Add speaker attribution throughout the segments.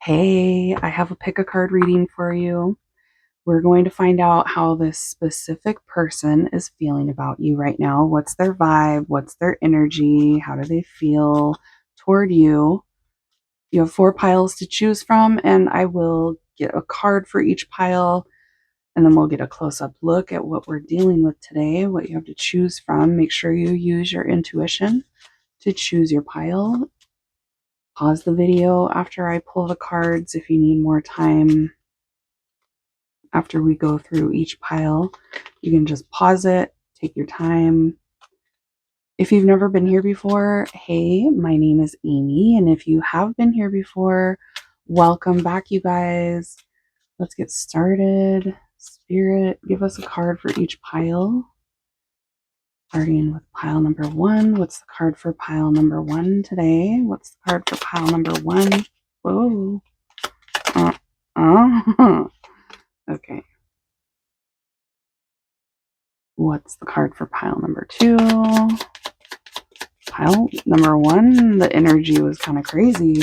Speaker 1: Hey, I have a pick a card reading for you. We're going to find out how this specific person is feeling about you right now. What's their vibe? What's their energy? How do they feel toward you? You have 4 piles to choose from, and I will get a card for each pile, and then we'll get a close-up look at what we're dealing with today, what you have to choose from. Make sure you use your intuition to choose your pile. Pause the video after I pull the cards if you need more time. After we go through each pile, you can just pause it, take your time. If you've never been here before, hey, my name is Amy, and if you have been here before, welcome back, you guys. Let's get started. Spirit, give us a card for each pile. Starting with pile number 1. What's the card for pile number 1 today? What's the card for pile number 1? Whoa. Okay. What's the card for pile number 2? Pile number 1, the energy was kind of crazy.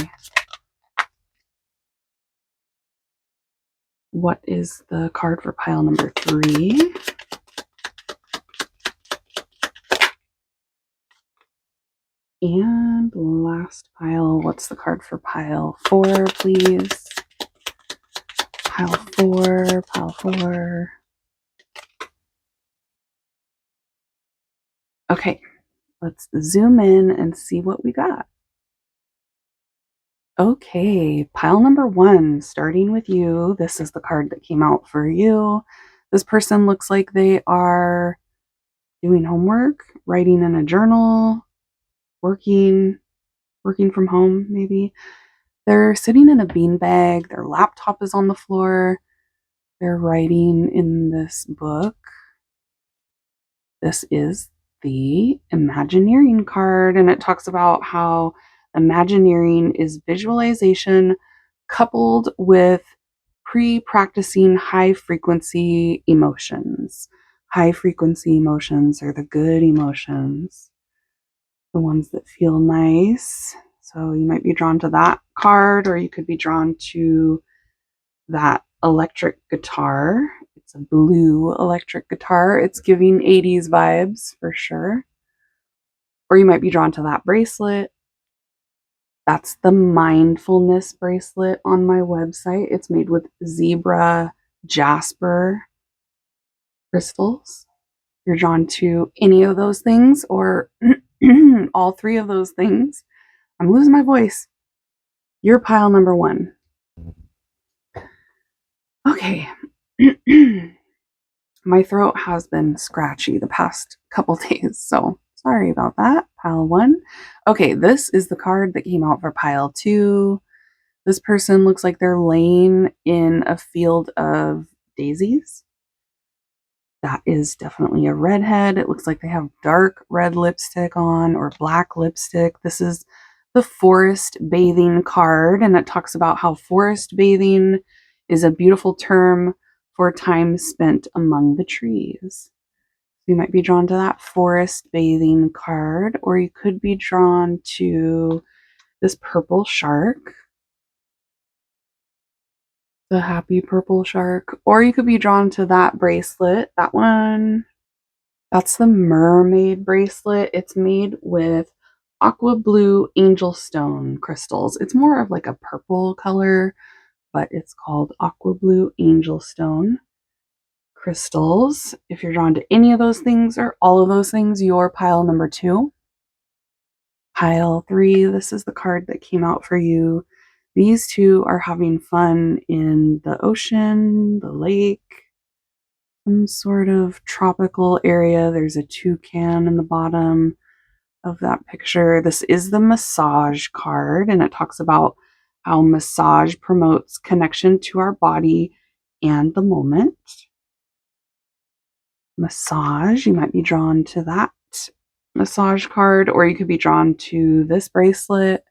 Speaker 1: What is the card for pile number 3? And last pile, what's the card for pile 4, please? Pile 4. Okay, let's zoom in and see what we got. Okay, pile number 1, starting with you. This is the card that came out for you. This person looks like they are doing homework, writing in a journal, working from home, maybe. They're sitting in a beanbag. Their laptop is on the floor. They're writing in this book. This is the Imagineering card, and it talks about how Imagineering is visualization coupled with pre-practicing high-frequency emotions. High-frequency emotions are the good emotions, the ones that feel nice. So you might be drawn to that card, or you could be drawn to that electric guitar. It's a blue electric guitar. It's giving 80s vibes for sure. Or you might be drawn to that bracelet. That's the mindfulness bracelet on my website. It's made with zebra jasper crystals. You're drawn to any of those things or all 3 of those things. I'm losing my voice. You're pile number 1. Okay. My throat has been scratchy the past couple days, so sorry about that. Pile 1. Okay, this is the card that came out for pile 2. This person looks like they're laying in a field of daisies. That is definitely a redhead. It looks like they have dark red lipstick on or black lipstick. This is the forest bathing card, and it talks about how forest bathing is a beautiful term for time spent among the trees. You might be drawn to that forest bathing card, or you could be drawn to this purple shark, the happy purple shark, or you could be drawn to that bracelet, that one. That's the mermaid bracelet. It's made with aqua blue angel stone crystals. It's more of like a purple color, but it's called aqua blue angel stone crystals. If you're drawn to any of those things or all of those things, you're pile number 2. Pile 3, this is the card that came out for you. These 2 are having fun in the ocean, the lake, some sort of tropical area. There's a toucan in the bottom of that picture. This is the massage card, and it talks about how massage promotes connection to our body and the moment. Massage, you might be drawn to that massage card, or you could be drawn to this bracelet.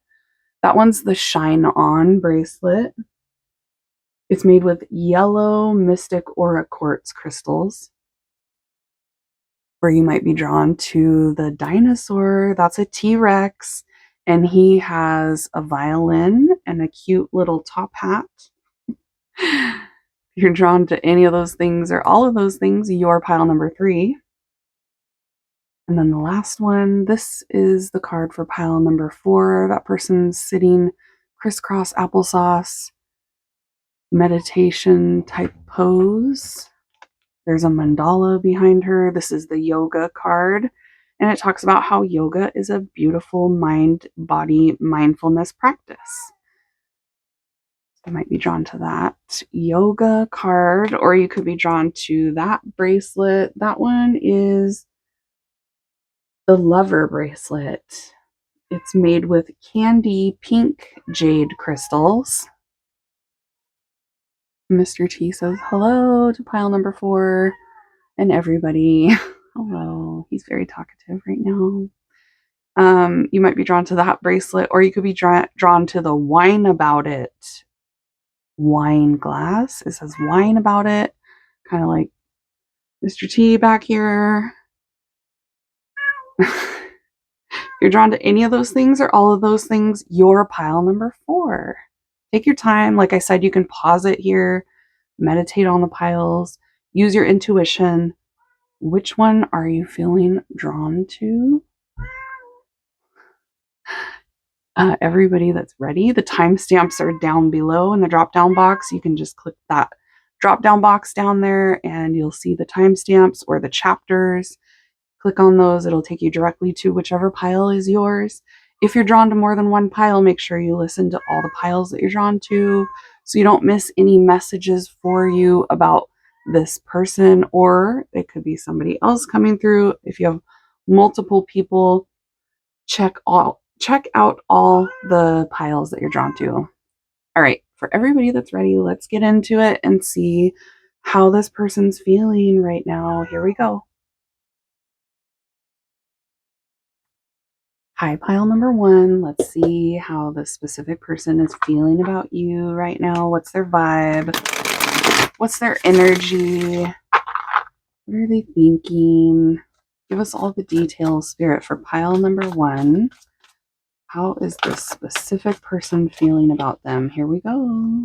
Speaker 1: That one's the Shine On bracelet. It's made with yellow mystic aura quartz crystals. Or you might be drawn to the dinosaur. That's a T-Rex. And he has a violin and a cute little top hat. If you're drawn to any of those things or all of those things, you're pile number 3. And then the last one, this is the card for pile number 4. That person's sitting crisscross applesauce, meditation type pose. There's a mandala behind her. This is the yoga card. And it talks about how yoga is a beautiful mind-body mindfulness practice. I might be drawn to that yoga card, or you could be drawn to that bracelet. That one is the lover bracelet. It's made with candy pink jade crystals. Mr. T says hello to pile number 4 and everybody. Hello. He's very talkative right now. You might be drawn to that bracelet, or you could be drawn to the wine about it wine glass. It says wine about it, kind of like Mr. T back here. You're drawn to any of those things or all of those things, you're pile number 4. Take your time. Like I said, you can pause it here, meditate on the piles, use your intuition. Which one are you feeling drawn to? Everybody that's ready, the timestamps are down below in the drop down box. You can just click that drop down box down there and you'll see the timestamps or the chapters. Click on those. It'll take you directly to whichever pile is yours. If you're drawn to more than one pile, make sure you listen to all the piles that you're drawn to so you don't miss any messages for you about this person, or it could be somebody else coming through. If you have multiple people, check out all the piles that you're drawn to. All right, for everybody that's ready, let's get into it and see how this person's feeling right now. Here we go. Hi, pile number 1. Let's see how the specific person is feeling about you right now. What's their vibe? What's their energy? What are they thinking? Give us all the details, Spirit, for pile number 1. How is this specific person feeling about them? Here we go.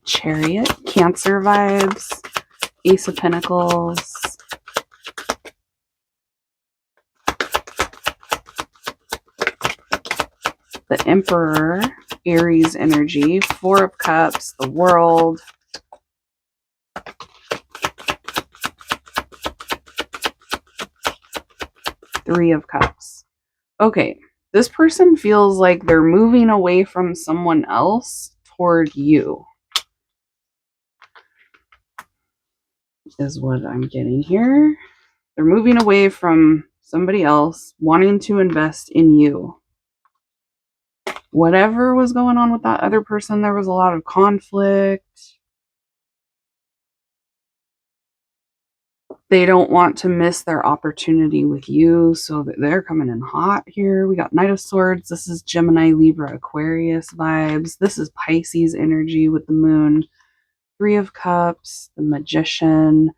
Speaker 1: Chariot, Cancer vibes, Ace of Pentacles, the Emperor, Aries energy, 4 of Cups, the World, Three of Cups. Okay, this person feels like they're moving away from someone else toward you, is what I'm getting here. They're moving away from somebody else, wanting to invest in you. Whatever was going on with that other person, there was a lot of conflict. They don't want to miss their opportunity with you, so they're coming in hot here. We got Knight of Swords. This is Gemini, Libra, Aquarius vibes. This is Pisces energy with the moon. 3 of Cups, the Magician.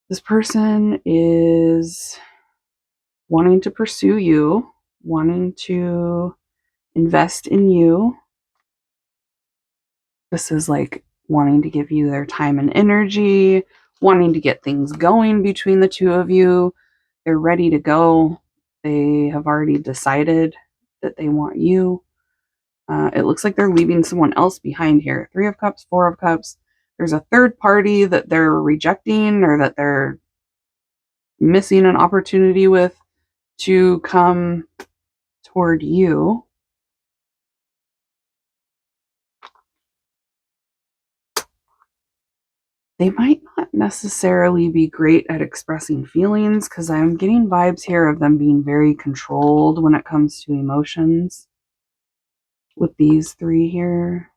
Speaker 1: This person is wanting to pursue you, wanting to invest in you. This is like wanting to give you their time and energy, wanting to get things going between the two of you. They're ready to go. They have already decided that they want you. It looks like they're leaving someone else behind here. 3 of Cups, 4 of Cups. There's a third party that they're rejecting or that they're missing an opportunity with to come toward you. They might not necessarily be great at expressing feelings because I'm getting vibes here of them being very controlled when it comes to emotions with these 3 here.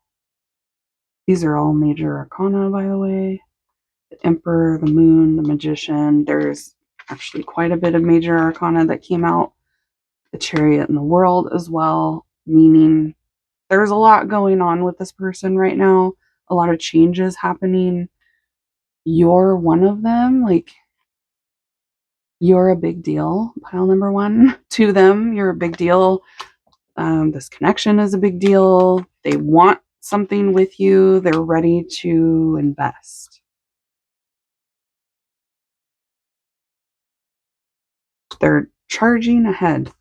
Speaker 1: These are all major arcana, by the way. The Emperor, the Moon, the Magician. There's actually quite a bit of major arcana that came out. The Chariot and the World as well, meaning there's a lot going on with this person right now. A lot of changes happening. You're one of them. Like, You're a big deal, pile number one. To them, you're a big deal. This connection is a big deal. They want something with you. They're ready to invest. They're charging ahead,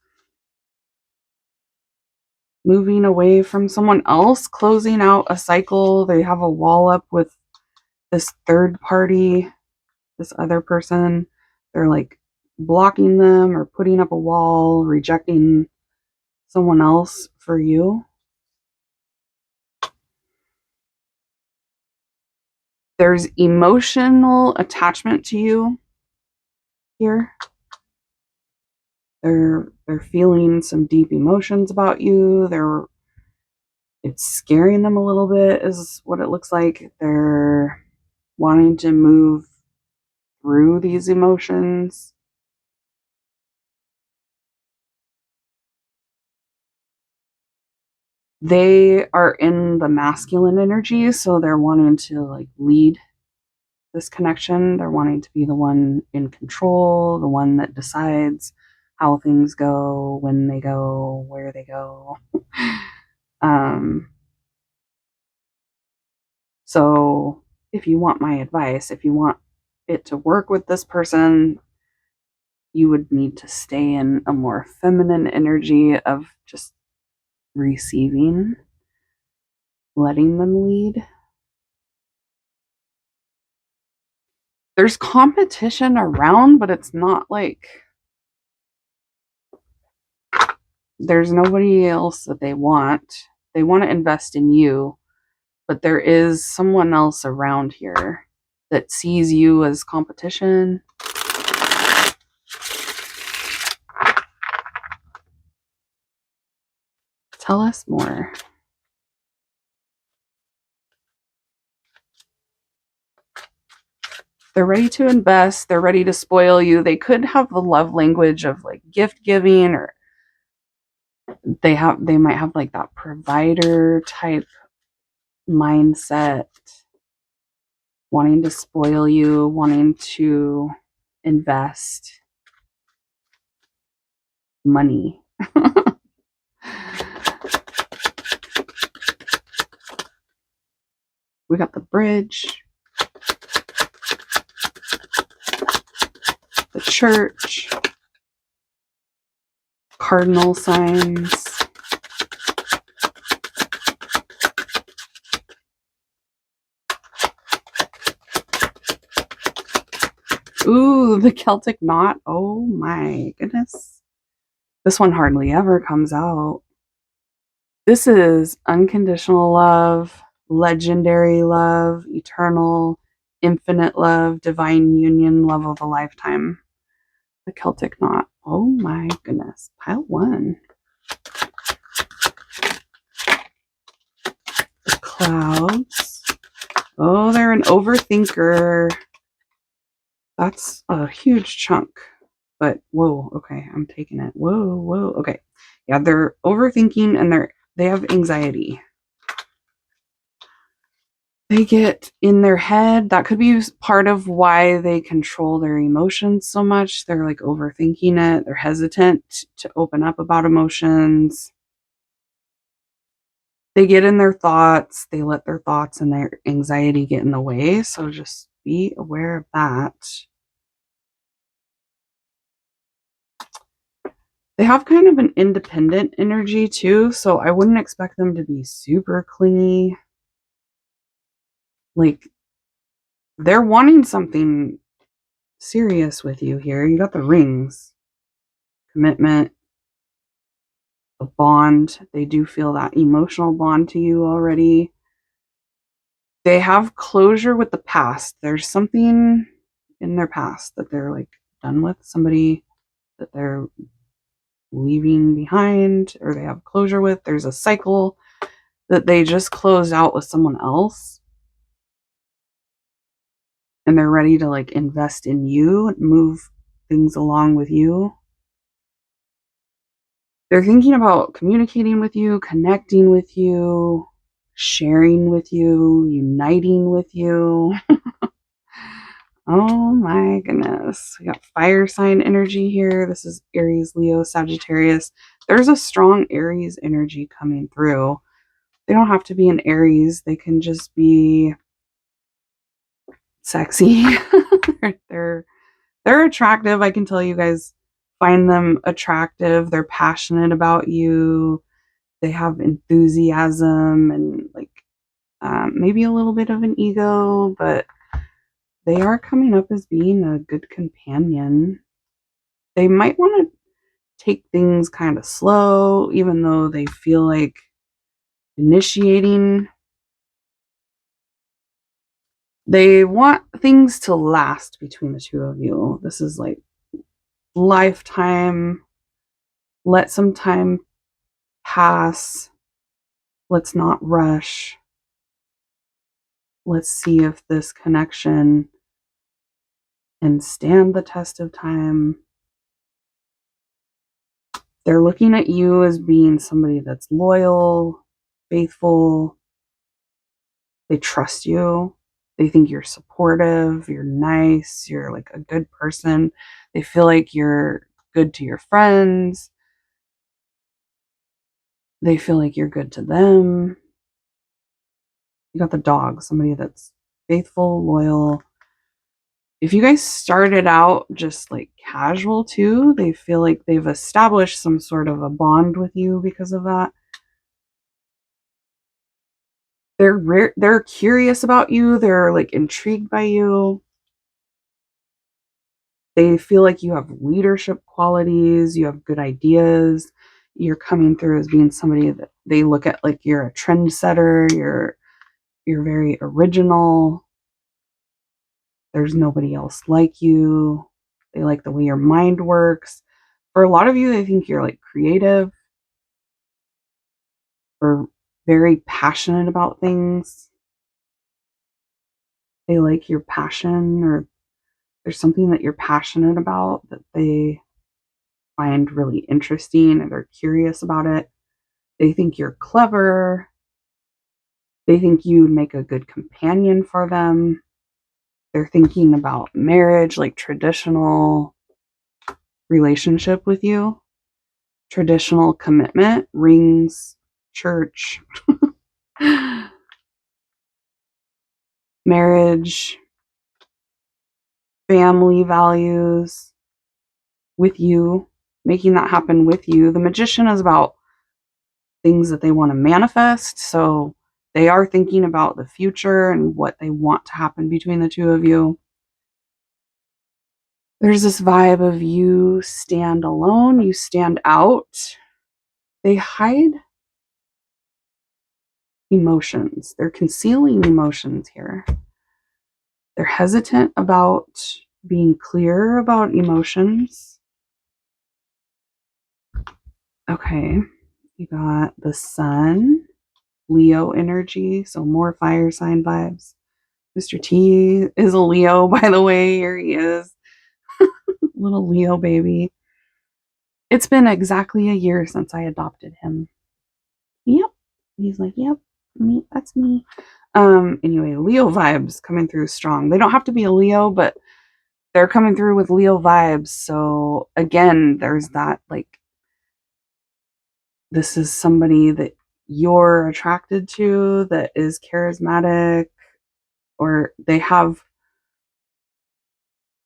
Speaker 1: moving away from someone else, closing out a cycle. They have a wall up with this third party, this other person. They're like blocking them or putting up a wall, rejecting someone else for you. There's emotional attachment to you here. They're feeling some deep emotions about you. It's scaring them a little bit is what it looks like. They're wanting to move through these emotions. They are in the masculine energy, so they're wanting to like lead this connection. They're wanting to be the one in control, the one that decides how things go, when they go, where they go. So if you want my advice, if you want it to work with this person, you would need to stay in a more feminine energy of just receiving, letting them lead. There's competition around, but it's not like there's nobody else that they want. They want to invest in you, but there is someone else around here that sees you as competition. Tell us more. They're ready to invest. They're ready to spoil you. They could have the love language of like gift giving, or they might have like that provider type mindset, wanting to spoil you, wanting to invest money. We got the bridge, the church, cardinal signs. Ooh, the Celtic knot. Oh my goodness. This one hardly ever comes out. This is unconditional love, legendary love, eternal, infinite love, divine union, love of a lifetime. The Celtic knot. Oh my goodness. Pile one. The clouds. Oh, they're an overthinker. That's a huge chunk. But whoa, okay, I'm taking it. Whoa, okay. Yeah, they're overthinking and they have anxiety. They get in their head. That could be part of why they control their emotions so much. They're like overthinking it. They're hesitant to open up about emotions. They get in their thoughts. They let their thoughts and their anxiety get in the way. So just be aware of that. They have kind of an independent energy too. So I wouldn't expect them to be super clingy. Like, they're wanting something serious with you here. You got the rings, commitment, a bond. They do feel that emotional bond to you already. They have closure with the past. There's something in their past that they're like done with, somebody that they're leaving behind or they have closure with. There's a cycle that they just closed out with someone else. And they're ready to like invest in you, move things along with you. They're thinking about communicating with you, connecting with you, sharing with you, uniting with you. Oh my goodness. We got fire sign energy here. This is Aries, Leo, Sagittarius. There's a strong Aries energy coming through. They don't have to be an Aries. They can just be sexy. they're they're attractive. I can tell you guys find them attractive. They're passionate about you. They have enthusiasm and like maybe a little bit of an ego, but they are coming up as being a good companion. They might want to take things kind of slow, even though they feel like initiating. They want things to last between the two of you. This is like lifetime. Let some time pass. Let's not rush. Let's see if this connection can stand the test of time. They're looking at you as being somebody that's loyal, faithful. They trust you. They think you're supportive, you're nice, you're like a good person. They feel like you're good to your friends. They feel like you're good to them. You got the dog, somebody that's faithful, loyal. If you guys started out just like casual too, they feel like they've established some sort of a bond with you because of that. They're curious about you. They're like intrigued by you. They feel like you have leadership qualities, you have good ideas. You're coming through as being somebody that they look at like you're a trendsetter, you're very original. There's nobody else like you. They like the way your mind works. For a lot of you, they think you're like creative or very passionate about things. They like your passion, or there's something that you're passionate about that they find really interesting and they're curious about it. They think you're clever. They think you would make a good companion for them. They're thinking about marriage, like traditional relationship with you, traditional commitment, rings, church, marriage, family values with you, making that happen with you. The magician is about things that they want to manifest. So they are thinking about the future and what they want to happen between the two of you. There's this vibe of you stand alone, you stand out. They hide emotions. They're concealing emotions here. They're hesitant about being clear about emotions. Okay, you got the sun, Leo energy, so more fire sign vibes. Mr. T is a Leo, by the way. Here he is. Little Leo baby. It's been exactly a year since I adopted him. Yep. He's like, yep, me, that's me. Anyway, Leo vibes coming through strong. They don't have to be a Leo, but they're coming through with Leo vibes. So again, there's that like this is somebody that you're attracted to that is charismatic, or they have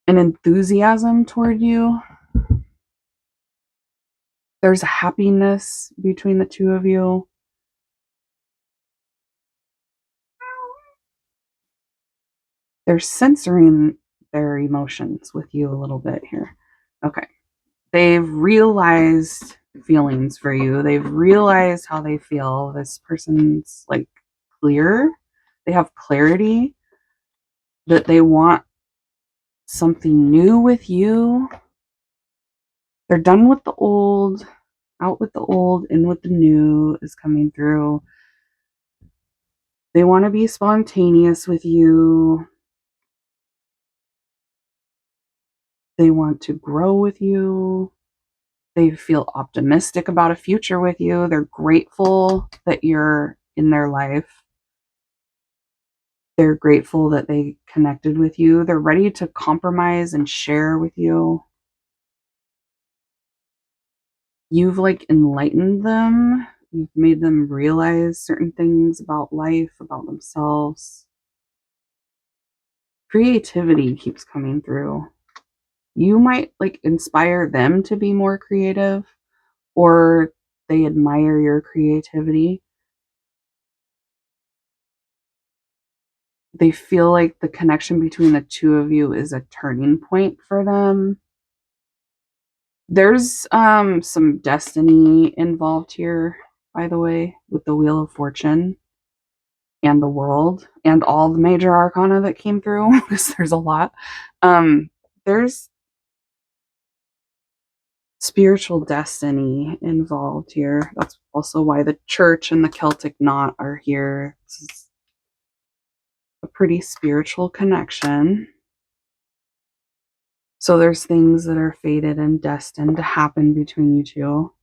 Speaker 1: an enthusiasm toward you. There's a happiness between the two of you. They're censoring their emotions with you a little bit here. Okay. They've realized feelings for you. They've realized how they feel. This person's like clear. They have clarity that they want something new with you. They're done with the old, out with the old, in with the new is coming through. They want to be spontaneous with you. They want to grow with you. They feel optimistic about a future with you. They're grateful that you're in their life. They're grateful that they connected with you. They're ready to compromise and share with you. You've like enlightened them. You've made them realize certain things about life, about themselves. Creativity keeps coming through. You might like inspire them to be more creative, or they admire your creativity. They feel like the connection between the two of you is a turning point for them. There's some destiny involved here, by the way, with the Wheel of Fortune and the World and all the major arcana that came through, because there's a lot. There's spiritual destiny involved here. That's also why the church and the Celtic knot are here. It's a pretty spiritual connection. So there's things that are fated and destined to happen between you two.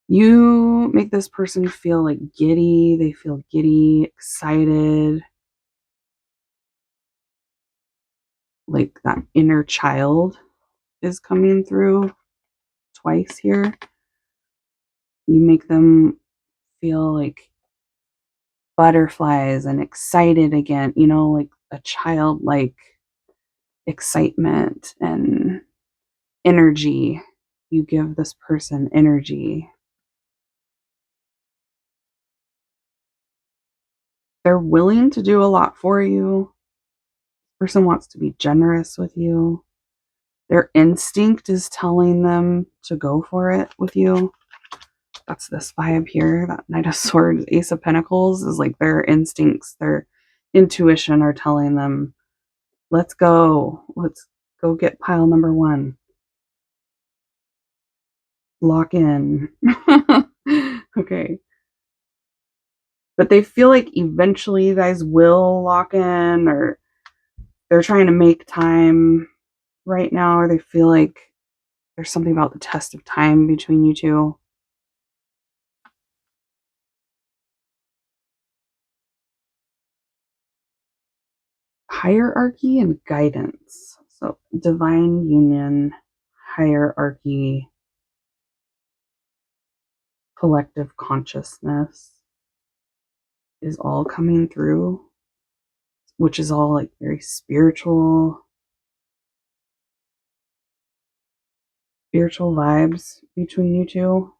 Speaker 1: You make this person feel like giddy. They feel giddy, excited, like that inner child is coming through twice here. You make them feel like butterflies and excited again, like a childlike excitement and energy. You give this person energy. They're willing to do a lot for you. This person wants to be generous with you. Their instinct is telling them to go for it with you. That's this vibe here. That Knight of Swords, Ace of Pentacles is like their instincts, their intuition are telling them, let's go. Let's go get pile number one. Lock in. Okay. But they feel like eventually you guys will lock in, or they're trying to make time right now, or they feel like there's something about the test of time between you two. Hierarchy and guidance. So divine union, hierarchy, collective consciousness is all coming through, which is all like very spiritual vibes between you two.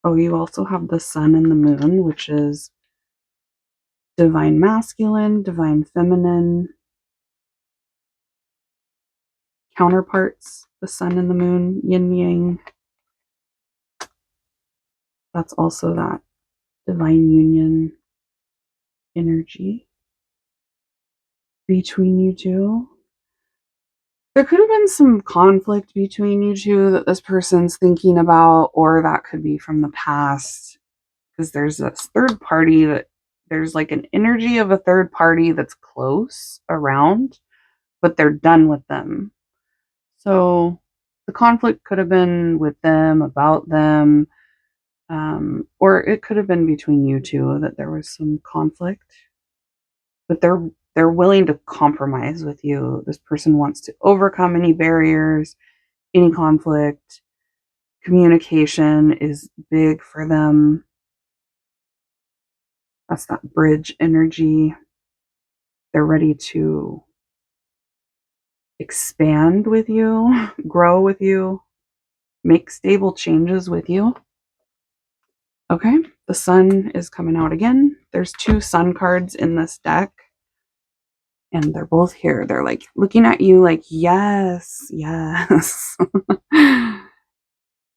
Speaker 1: Oh, you also have the sun and the moon, which is divine masculine, divine feminine counterparts, the sun and the moon, yin yang. That's also that divine union energy between you two. There could have been some conflict between you two that this person's thinking about, or that could be from the past, because there's this third party that there's like an energy of a third party that's close around, but they're done with them. So the conflict could have been with them, about them, or it could have been between you two that there was some conflict. But they're willing to compromise with you. This person wants to overcome any barriers, any conflict. Communication is big for them. That's that bridge energy. They're ready to expand with you, grow with you, make stable changes with you. Okay, the sun is coming out again. There's 2 sun cards in this deck, and they're both here. They're like looking at you like, yes, yes.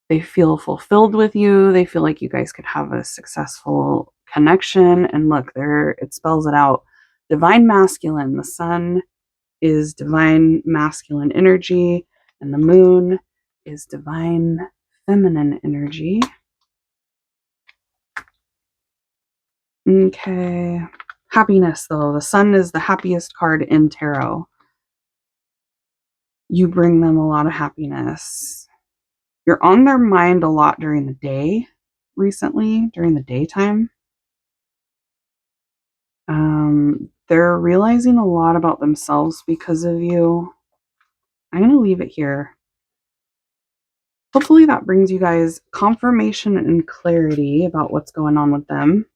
Speaker 1: They feel fulfilled with you. They feel like you guys could have a successful connection. And look, there it spells it out. Divine masculine. The sun is divine masculine energy, and the moon is divine feminine energy. Okay. Happiness, though. The sun is the happiest card in tarot. You bring them a lot of happiness. You're on their mind a lot during the day recently, during the daytime. They're realizing a lot about themselves because of you. I'm going to leave it here. Hopefully that brings you guys confirmation and clarity about what's going on with them.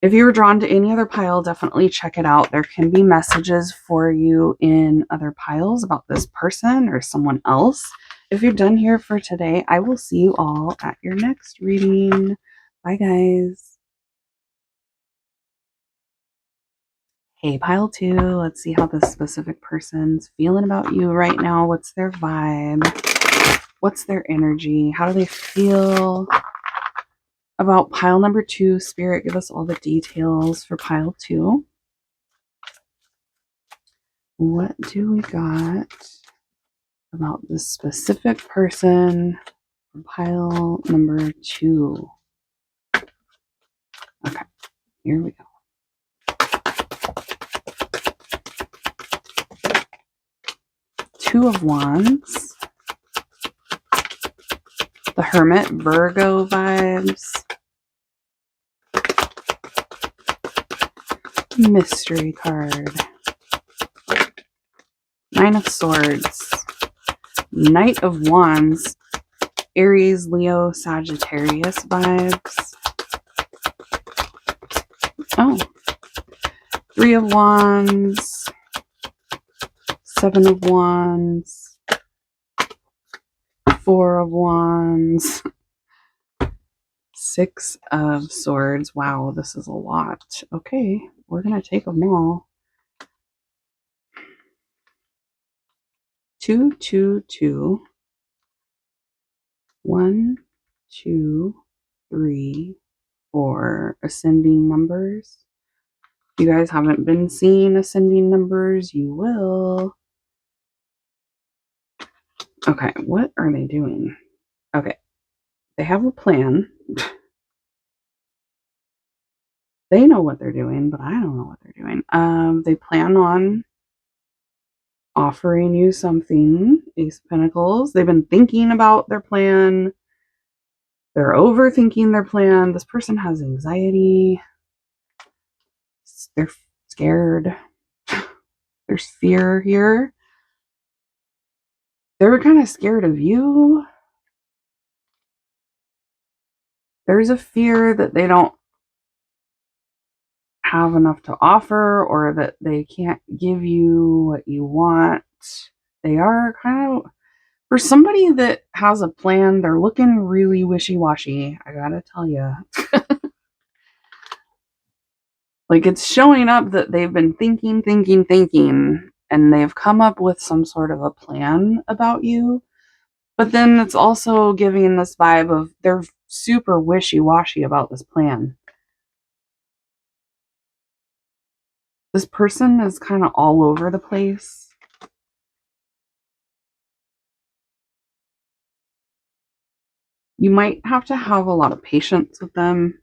Speaker 1: If you were drawn to any other pile, definitely check it out. There can be messages for you in other piles about this person or someone else. If you're done here for today, I will see you all at your next reading. Bye, guys. Hey, pile 2, let's see how this specific person's feeling about you right now. What's their vibe? What's their energy? How do they feel about pile number 2? Spirit, give us all the details for pile 2. What do we got about this specific person for pile number 2? Okay, here we go. Two of Wands. The Hermit, Virgo vibes. Mystery card. Nine of Swords. Knight of Wands. Aries, Leo, Sagittarius vibes. Oh. Three of Wands. Seven of Wands. Four of Wands. Six of Swords. Wow, this is a lot. Okay, we're going to take them all. 2, 2, 2. 1, 2, 3, 4. Ascending numbers. If you guys haven't been seeing ascending numbers, you will. Okay, what are they doing? Okay, they have a plan. They know what they're doing, but I don't know what they're doing. They plan on offering you something. Ace of Pentacles. They've been thinking about their plan. They're overthinking their plan. This person has anxiety. They're scared. There's fear here. They're kind of scared of you. There's a fear that they don't have enough to offer or that they can't give you what you want. They are kind of, for somebody that has a plan, they're looking really wishy-washy. I gotta tell you. Like, it's showing up that they've been thinking, and they've come up with some sort of a plan about you. But then it's also giving this vibe of they're super wishy-washy about this plan. This person is kind of all over the place. You might have to have a lot of patience with them.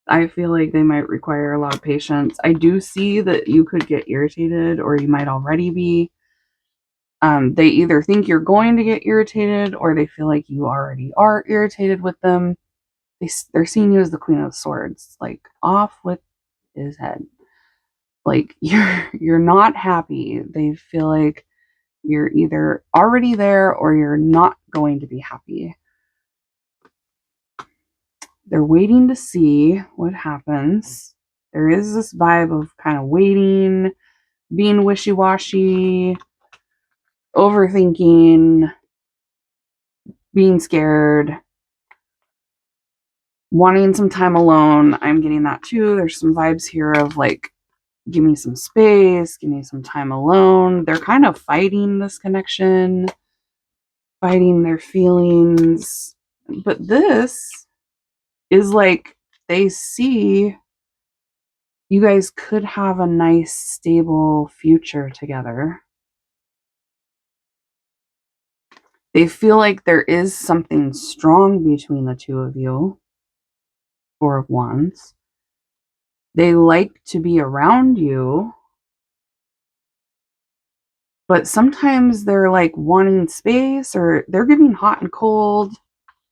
Speaker 1: I feel like they might require a lot of patience. I do see that you could get irritated, or you might already be. They either think you're going to get irritated, or they feel like you already are irritated with them. They're seeing you as the Queen of Swords, like off with his head. Like you're not happy. They feel like you're either already there or you're not going to be happy. They're waiting to see what happens. There is this vibe of kind of waiting, being wishy-washy, overthinking, being scared, wanting some time alone. I'm getting that too. There's some vibes here of like, give me some space, give me some time alone. They're kind of fighting this connection, fighting their feelings. But this is like they see you guys could have a nice, stable future together. They feel like there is something strong between the two of you. Four of Wands. They like to be around you, But sometimes they're like wanting space, or they're giving hot and cold.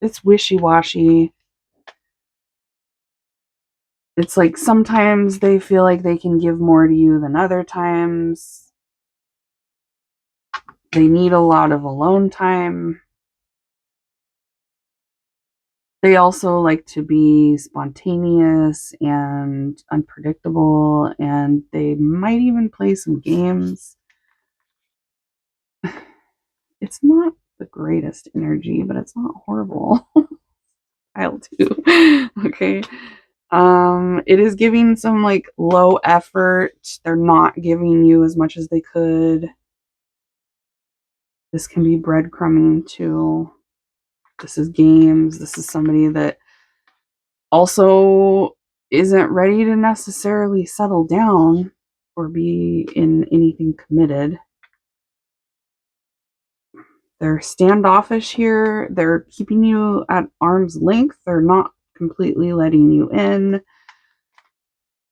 Speaker 1: It's wishy-washy. It's like sometimes they feel like they can give more to you than other times. They need a lot of alone time. They also like to be spontaneous and unpredictable, and they might even play some games. It's not the greatest energy, but it's not horrible. I'll do. Okay. It is giving some like low effort. They're not giving you as much as they could. This can be breadcrumbing too. This is games. This is somebody that also isn't ready to necessarily settle down or be in anything committed. They're standoffish here. They're keeping you at arm's length. They're not completely letting you in.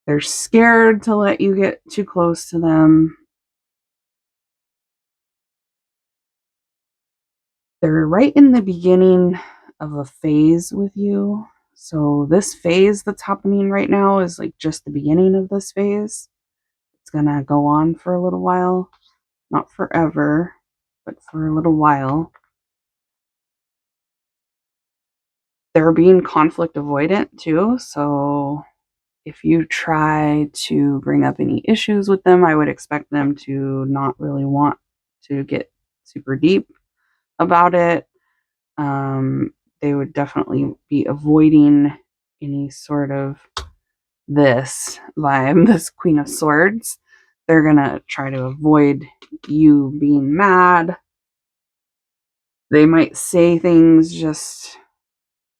Speaker 1: They're scared to let you get too close to them. They're right in the beginning of a phase with you. So this phase that's happening right now is like just the beginning of this phase. It's going to go on for a little while. Not forever, but for a little while. They're being conflict avoidant too. So if you try to bring up any issues with them, I would expect them to not really want to get super deep about it. They would definitely be avoiding any sort of this vibe, this Queen of Swords. They're going to try to avoid you being mad. They might say things just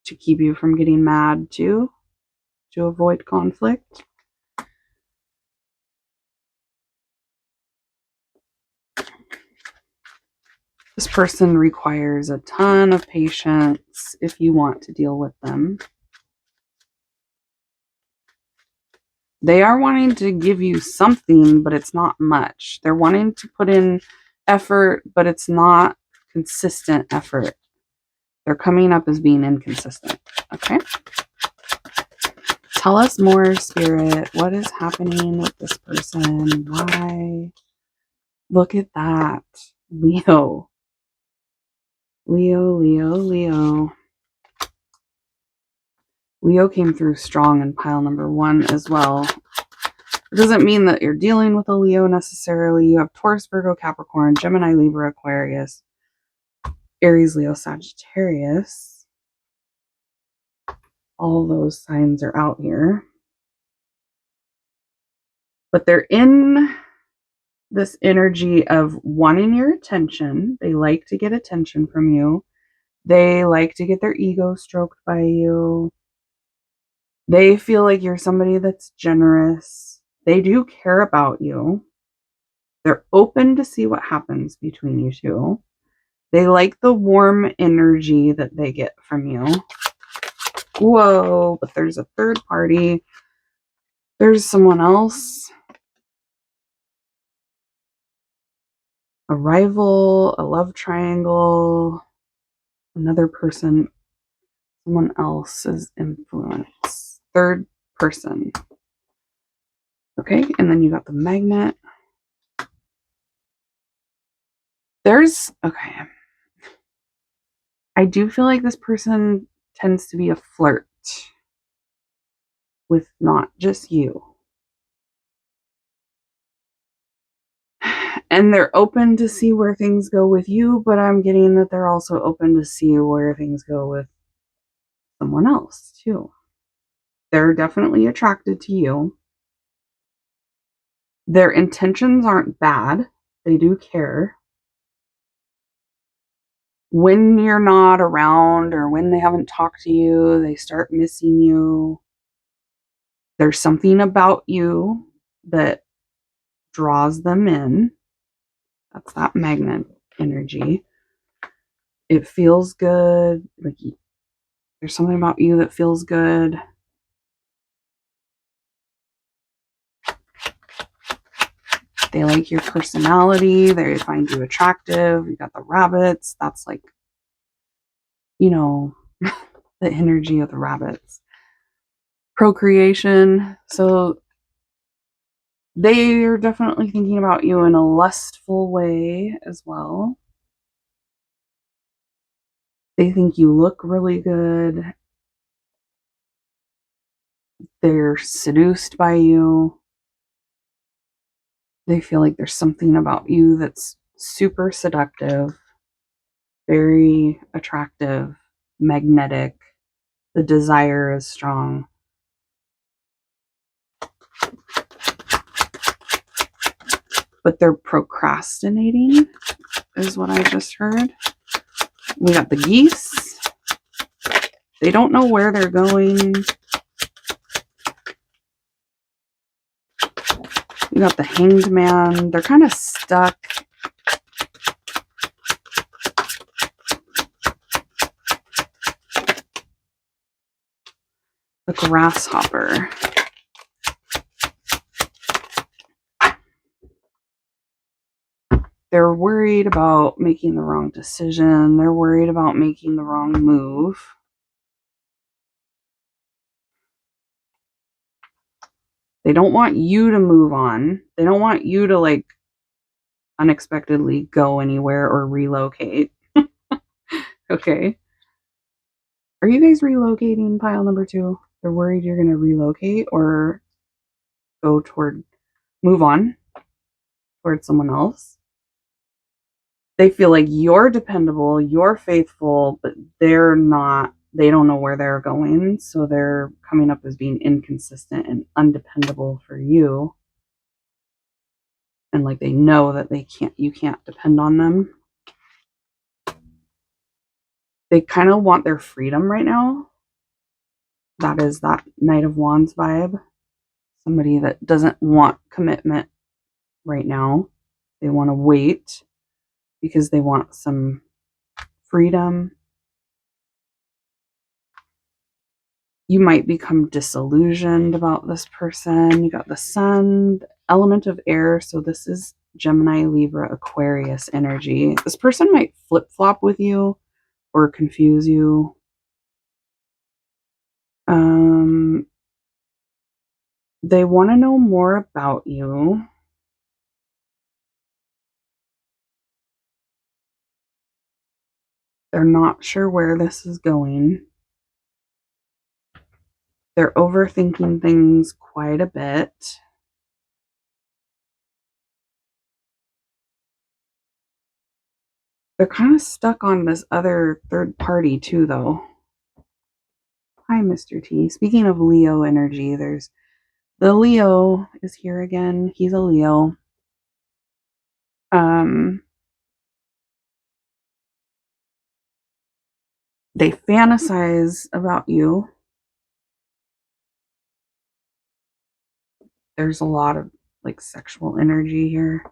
Speaker 1: to keep you from getting mad too, to avoid conflict. This person requires a ton of patience if you want to deal with them. They are wanting to give you something, but it's not much. They're wanting to put in effort, but it's not consistent effort. They're coming up as being inconsistent. Okay. Tell us more, Spirit. What is happening with this person? Why? Look at that. Leo. Leo, Leo, Leo. Leo came through strong in pile number 1 as well. It doesn't mean that you're dealing with a Leo necessarily. You have Taurus, Virgo, Capricorn, Gemini, Libra, Aquarius, Aries, Leo, Sagittarius. All those signs are out here. But they're in this energy of wanting your attention. They like to get attention from you. They like to get their ego stroked by you. They feel like you're somebody that's generous. They do care about you. They're open to see what happens between you two. They like the warm energy that they get from you. Whoa, but there's a third party. There's someone else. A rival, a love triangle, another person, someone else's influence. Third person. Okay, and then you got the magnet. Okay. I do feel like this person tends to be a flirt with not just you. And they're open to see where things go with you, but I'm getting that they're also open to see where things go with someone else too. They're definitely attracted to you. Their intentions aren't bad. They do care. When you're not around or when they haven't talked to you, they start missing you. There's something about you that draws them in. That's that magnet energy. It feels good. Like there's something about you that feels good. They like your personality. They find you attractive. You got the rabbits. That's like, you know, the energy of the rabbits. Procreation. So they are definitely thinking about you in a lustful way as well. They think you look really good. They're seduced by you. They feel like there's something about you that's super seductive, very attractive, magnetic. The desire is strong. But they're procrastinating, is what I just heard. We got the geese. They don't know where they're going. We got the hanged man. They're kind of stuck. The grasshopper. They're worried about making the wrong decision. They're worried about making the wrong move. They don't want you to move on. They don't want you to like unexpectedly go anywhere or relocate. Okay. Are you guys relocating, pile number 2? They're worried you're going to relocate or move on towards someone else. They feel like you're dependable, you're faithful, but they're not. They don't know where they're going, so they're coming up as being inconsistent and undependable for you. And like they know that you can't depend on them. They kind of want their freedom right now. That is that Knight of Wands vibe. Somebody that doesn't want commitment right now. They want to wait because they want some freedom. You might become disillusioned about this person. You got the sun, the element of air. So this is Gemini, Libra, Aquarius energy. This person might flip-flop with you or confuse you. They want to know more about you. They're not sure where this is going. They're overthinking things quite a bit. They're kind of stuck on this other third party too, though. Hi, Mr. T. Speaking of Leo energy, there's the Leo is here again. He's a Leo. They fantasize about you. There's a lot of like sexual energy here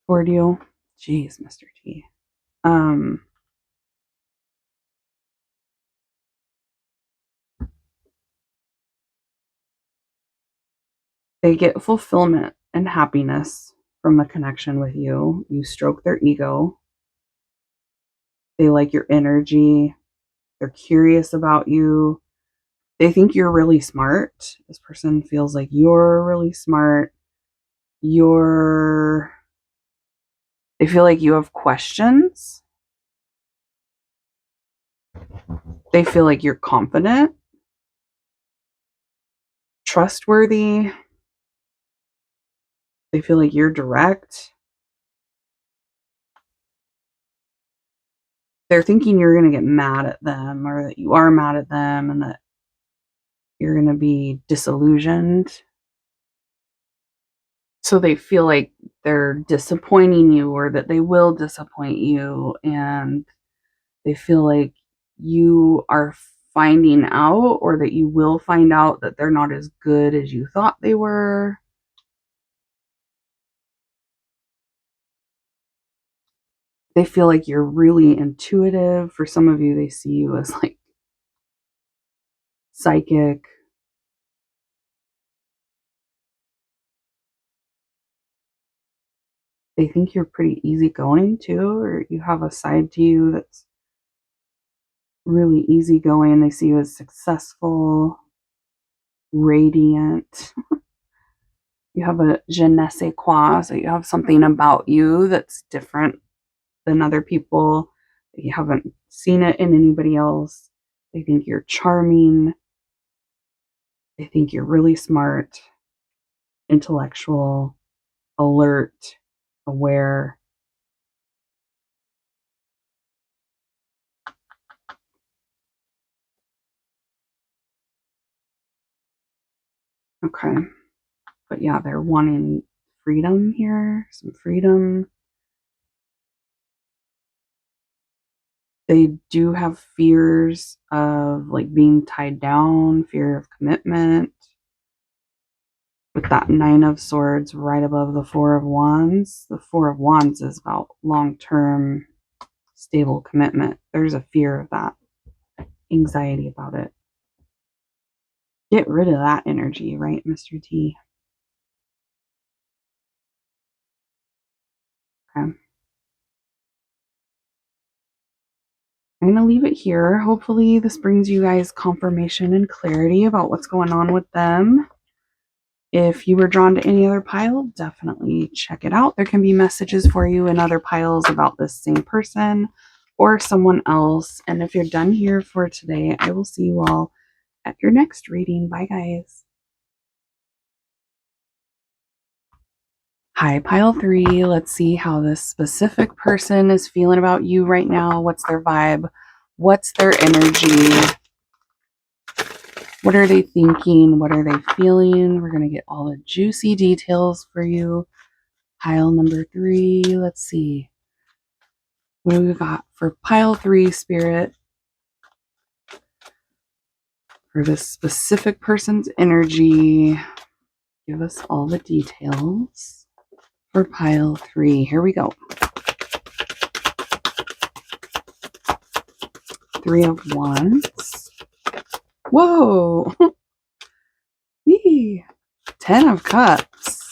Speaker 1: toward you. Jeez, Mr. T. They get fulfillment and happiness from the connection with you. You stroke their ego. They like your energy. They're curious about you. They think you're really smart. This person feels like you're really smart. They feel like you have questions. They feel like you're confident, trustworthy. They feel like you're direct. They're thinking you're going to get mad at them or that you are mad at them and that you're going to be disillusioned. So they feel like they're disappointing you or that they will disappoint you. And they feel like you are finding out or that you will find out that they're not as good as you thought they were. They feel like you're really intuitive. For some of you, they see you as like psychic. They think you're pretty easygoing too, or you have a side to you that's really easygoing. They see you as successful, radiant. You have a je ne sais quoi, so you have something about you that's different than other people. You haven't seen it in anybody else. They think you're charming. They think you're really smart, intellectual, alert, aware. Okay. But yeah, they're wanting freedom here, some freedom. They do have fears of like being tied down, fear of commitment. With that Nine of Swords right above the Four of Wands, the Four of Wands is about long-term, stable commitment. There's a fear of that, anxiety about it. Get rid of that energy, right, Mr. T? Okay. I'm going to leave it here. Hopefully, this brings you guys confirmation and clarity about what's going on with them. If you were drawn to any other pile, definitely check it out. There can be messages for you in other piles about this same person or someone else. And if you're done here for today, I will see you all at your next reading. Bye, guys. Hi, pile 3. Let's see how this specific person is feeling about you right now. What's their vibe? What's their energy? What are they thinking? What are they feeling? We're going to get all the juicy details for you. Pile number 3. Let's see. What do we got for pile 3, Spirit? For this specific person's energy. Give us all the details for pile 3. Here we go. 3 of Wands. Whoa! 10 of Cups.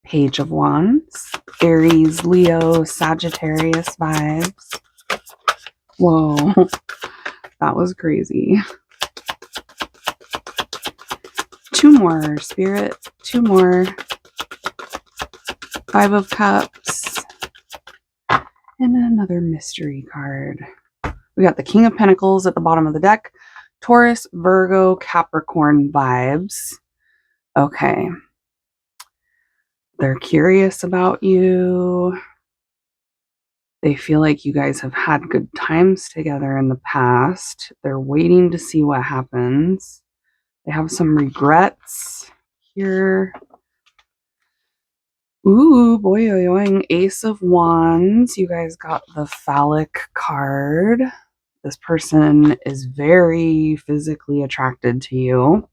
Speaker 1: Page of Wands. Aries, Leo, Sagittarius vibes. Whoa. That was crazy. 2 more, Spirit. 2 more. 5 of Cups. And another mystery card. We got the King of Pentacles at the bottom of the deck. Taurus, Virgo, Capricorn vibes. Okay. They're curious about you. They feel like you guys have had good times together in the past. They're waiting to see what happens. They have some regrets here. Ooh, boy, Ace of Wands. You guys got the phallic card. This person is very physically attracted to you.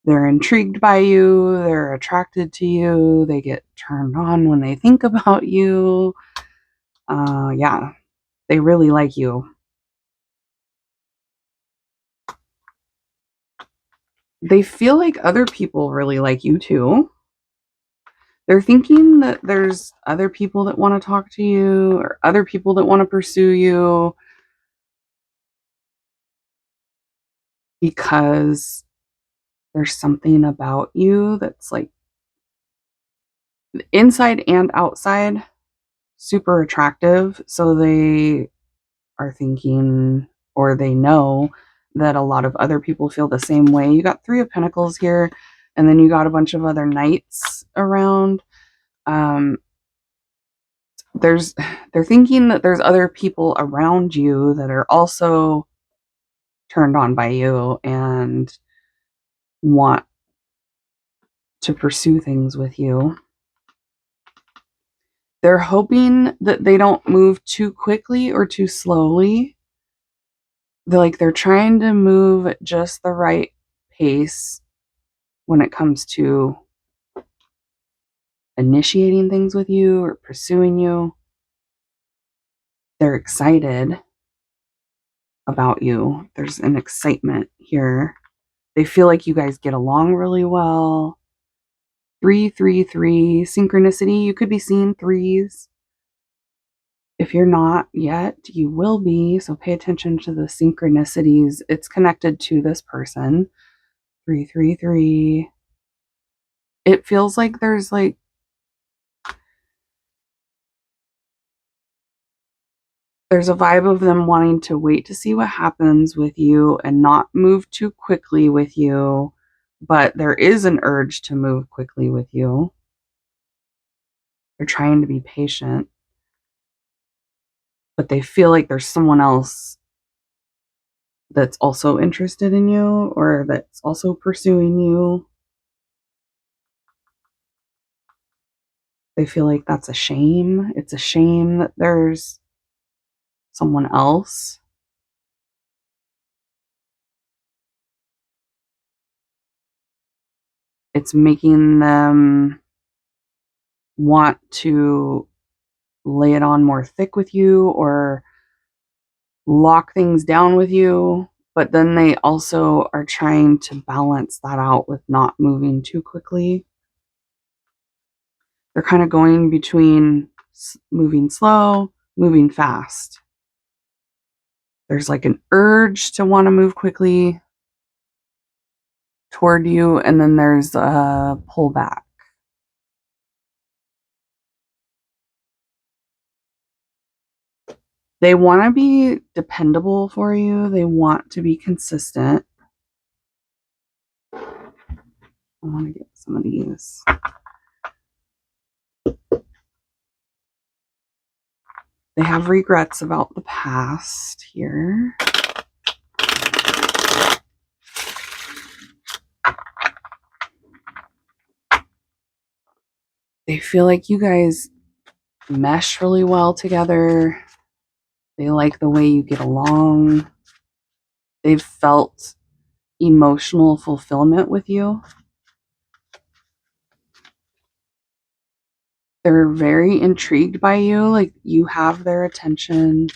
Speaker 1: They're intrigued by you. They're attracted to you. They get turned on when they think about you. Yeah, they really like you. They feel like other people really like you too. They're thinking that there's other people that want to talk to you or other people that want to pursue you because there's something about you that's like inside and outside super attractive. So they are thinking, or they know that a lot of other people feel the same way. You got 3 of Pentacles here, and then you got a bunch of other knights around. They're thinking that there's other people around you that are also turned on by you and want to pursue things with you. They're hoping that they don't move too quickly or too slowly. They're trying to move at just the right pace when it comes to initiating things with you or pursuing you. They're excited. about you. There's an excitement here. They feel like you guys get along really well. 333 synchronicity. You could be seeing threes. If you're not yet, you will be. So pay attention to the synchronicities. It's connected to this person. 333. It feels like there's like there's a vibe of them wanting to wait to see what happens with you and not move too quickly with you, but there is an urge to move quickly with you. They're trying to be patient, but they feel like there's someone else that's also interested in you or that's also pursuing you. They feel like that's a shame. It's a shame that there's someone else. It's making them want to lay it on more thick with you or lock things down with you, but then they also are trying to balance that out with not moving too quickly. They're kind of going between moving slow, moving fast. There's like an urge to want to move quickly toward you, and then there's a pullback. They want to be dependable for you. They want to be consistent. I want to get some of these. They have regrets about the past here. They feel like you guys mesh really well together. They like the way you get along. They've felt emotional fulfillment with you. They're very intrigued by you, like you have their attention.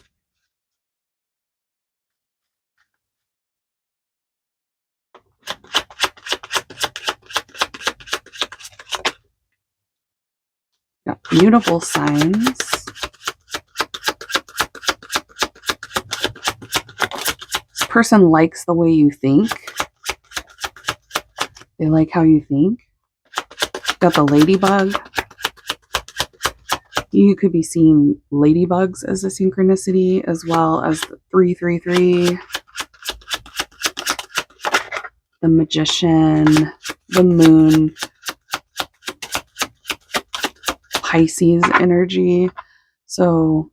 Speaker 1: Got beautiful signs. This person likes the way you think. They like how you think. Got the ladybug. You could be seeing ladybugs as a synchronicity, as well as the 333, the magician, the moon, Pisces energy. So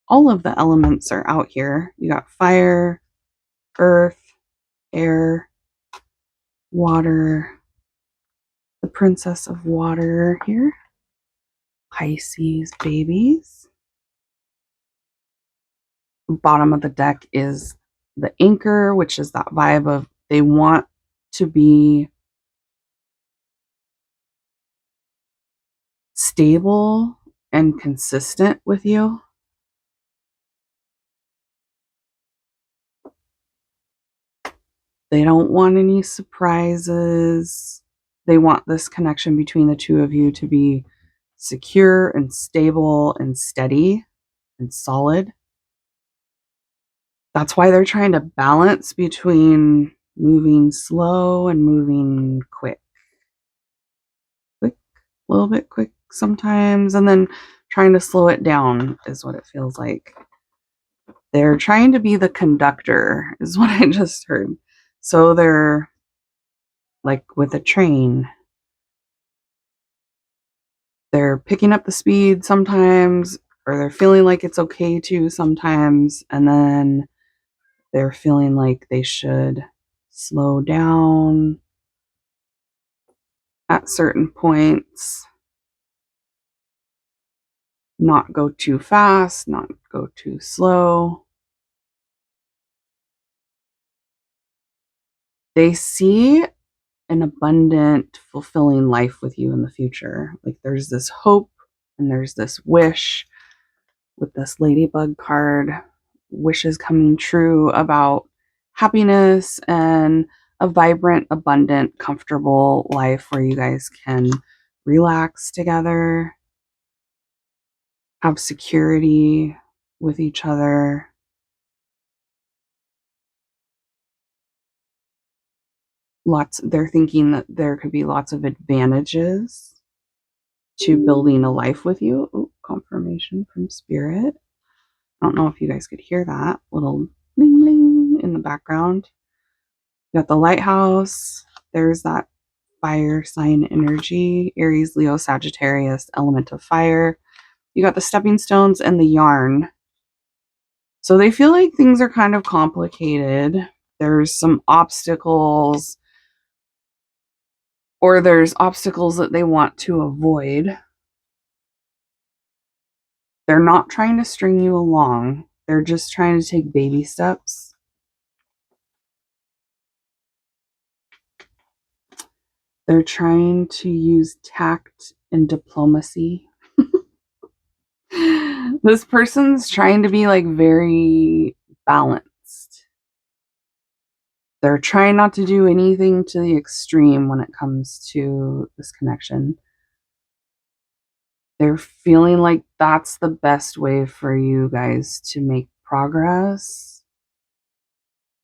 Speaker 1: all of the elements are out here. You got fire, earth, air, water, the princess of water here, Pisces babies. Bottom of the deck is the anchor, which is that vibe of they want to be stable and consistent with you. They don't want any surprises. They want this connection between the two of you to be secure and stable and steady and solid. That's why they're trying to balance between moving slow and moving quick. Quick, a little bit quick sometimes, and then trying to slow it down is what it feels like. They're trying to be the conductor, is what I just heard. So they're like with a train. They're picking up the speed sometimes, or they're feeling like it's okay to sometimes, and then they're feeling like they should slow down at certain points, not go too fast, not go too slow. They see an abundant, fulfilling life with you in the future. Like there's this hope and there's this wish with this ladybug card. wishes coming true about happiness and a vibrant, abundant, comfortable life where you guys can relax together, have security with each other. They're thinking that there could be lots of advantages to building a life with you. Ooh, confirmation from spirit. I don't know if you guys could hear that little bling bling in the background. You got the lighthouse. There's that fire sign energy, Aries, Leo, Sagittarius, element of fire. You got the stepping stones and the yarn. So they feel like things are kind of complicated. There's some obstacles, or there's obstacles that they want to avoid. They're not trying to string you along. They're just trying to take baby steps. They're trying to use tact and diplomacy. This person's trying to be like very balanced. They're trying not to do anything to the extreme when it comes to this connection. They're feeling like that's the best way for you guys to make progress,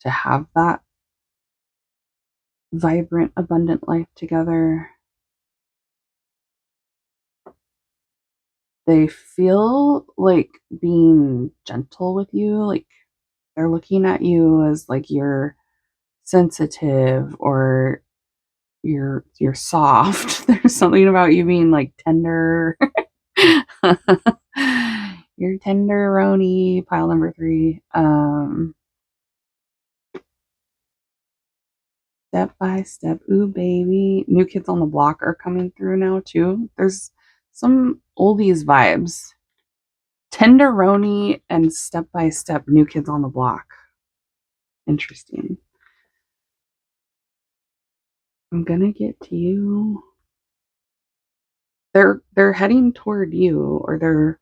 Speaker 1: to have that vibrant, abundant life together. They feel like being gentle with you, like they're looking at you as like you're sensitive or you're soft. There's something about you being like tender. You're tenderoni, pile number 3. Step by step. Ooh, baby. New Kids on the Block are coming through now, too. There's some oldies vibes. Tenderoni and Step by Step, New Kids on the Block. Interesting. I'm gonna get to you. They're heading toward you, or they're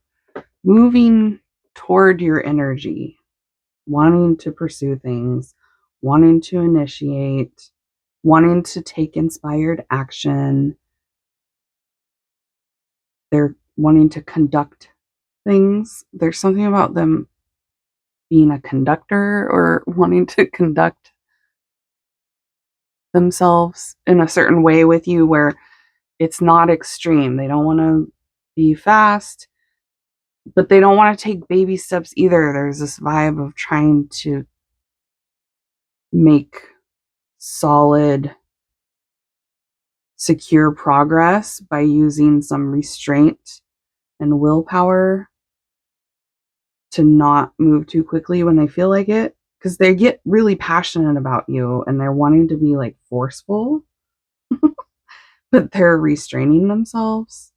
Speaker 1: moving toward your energy, wanting to pursue things, wanting to initiate, wanting to take inspired action. They're wanting to conduct things. There's something about them being a conductor or wanting to conduct themselves in a certain way with you where it's not extreme. They don't want to be fast, but they don't want to take baby steps either. There's this vibe of trying to make solid, secure progress by using some restraint and willpower to not move too quickly when they feel like it, because they get really passionate about you and they're wanting to be like forceful, but they're restraining themselves,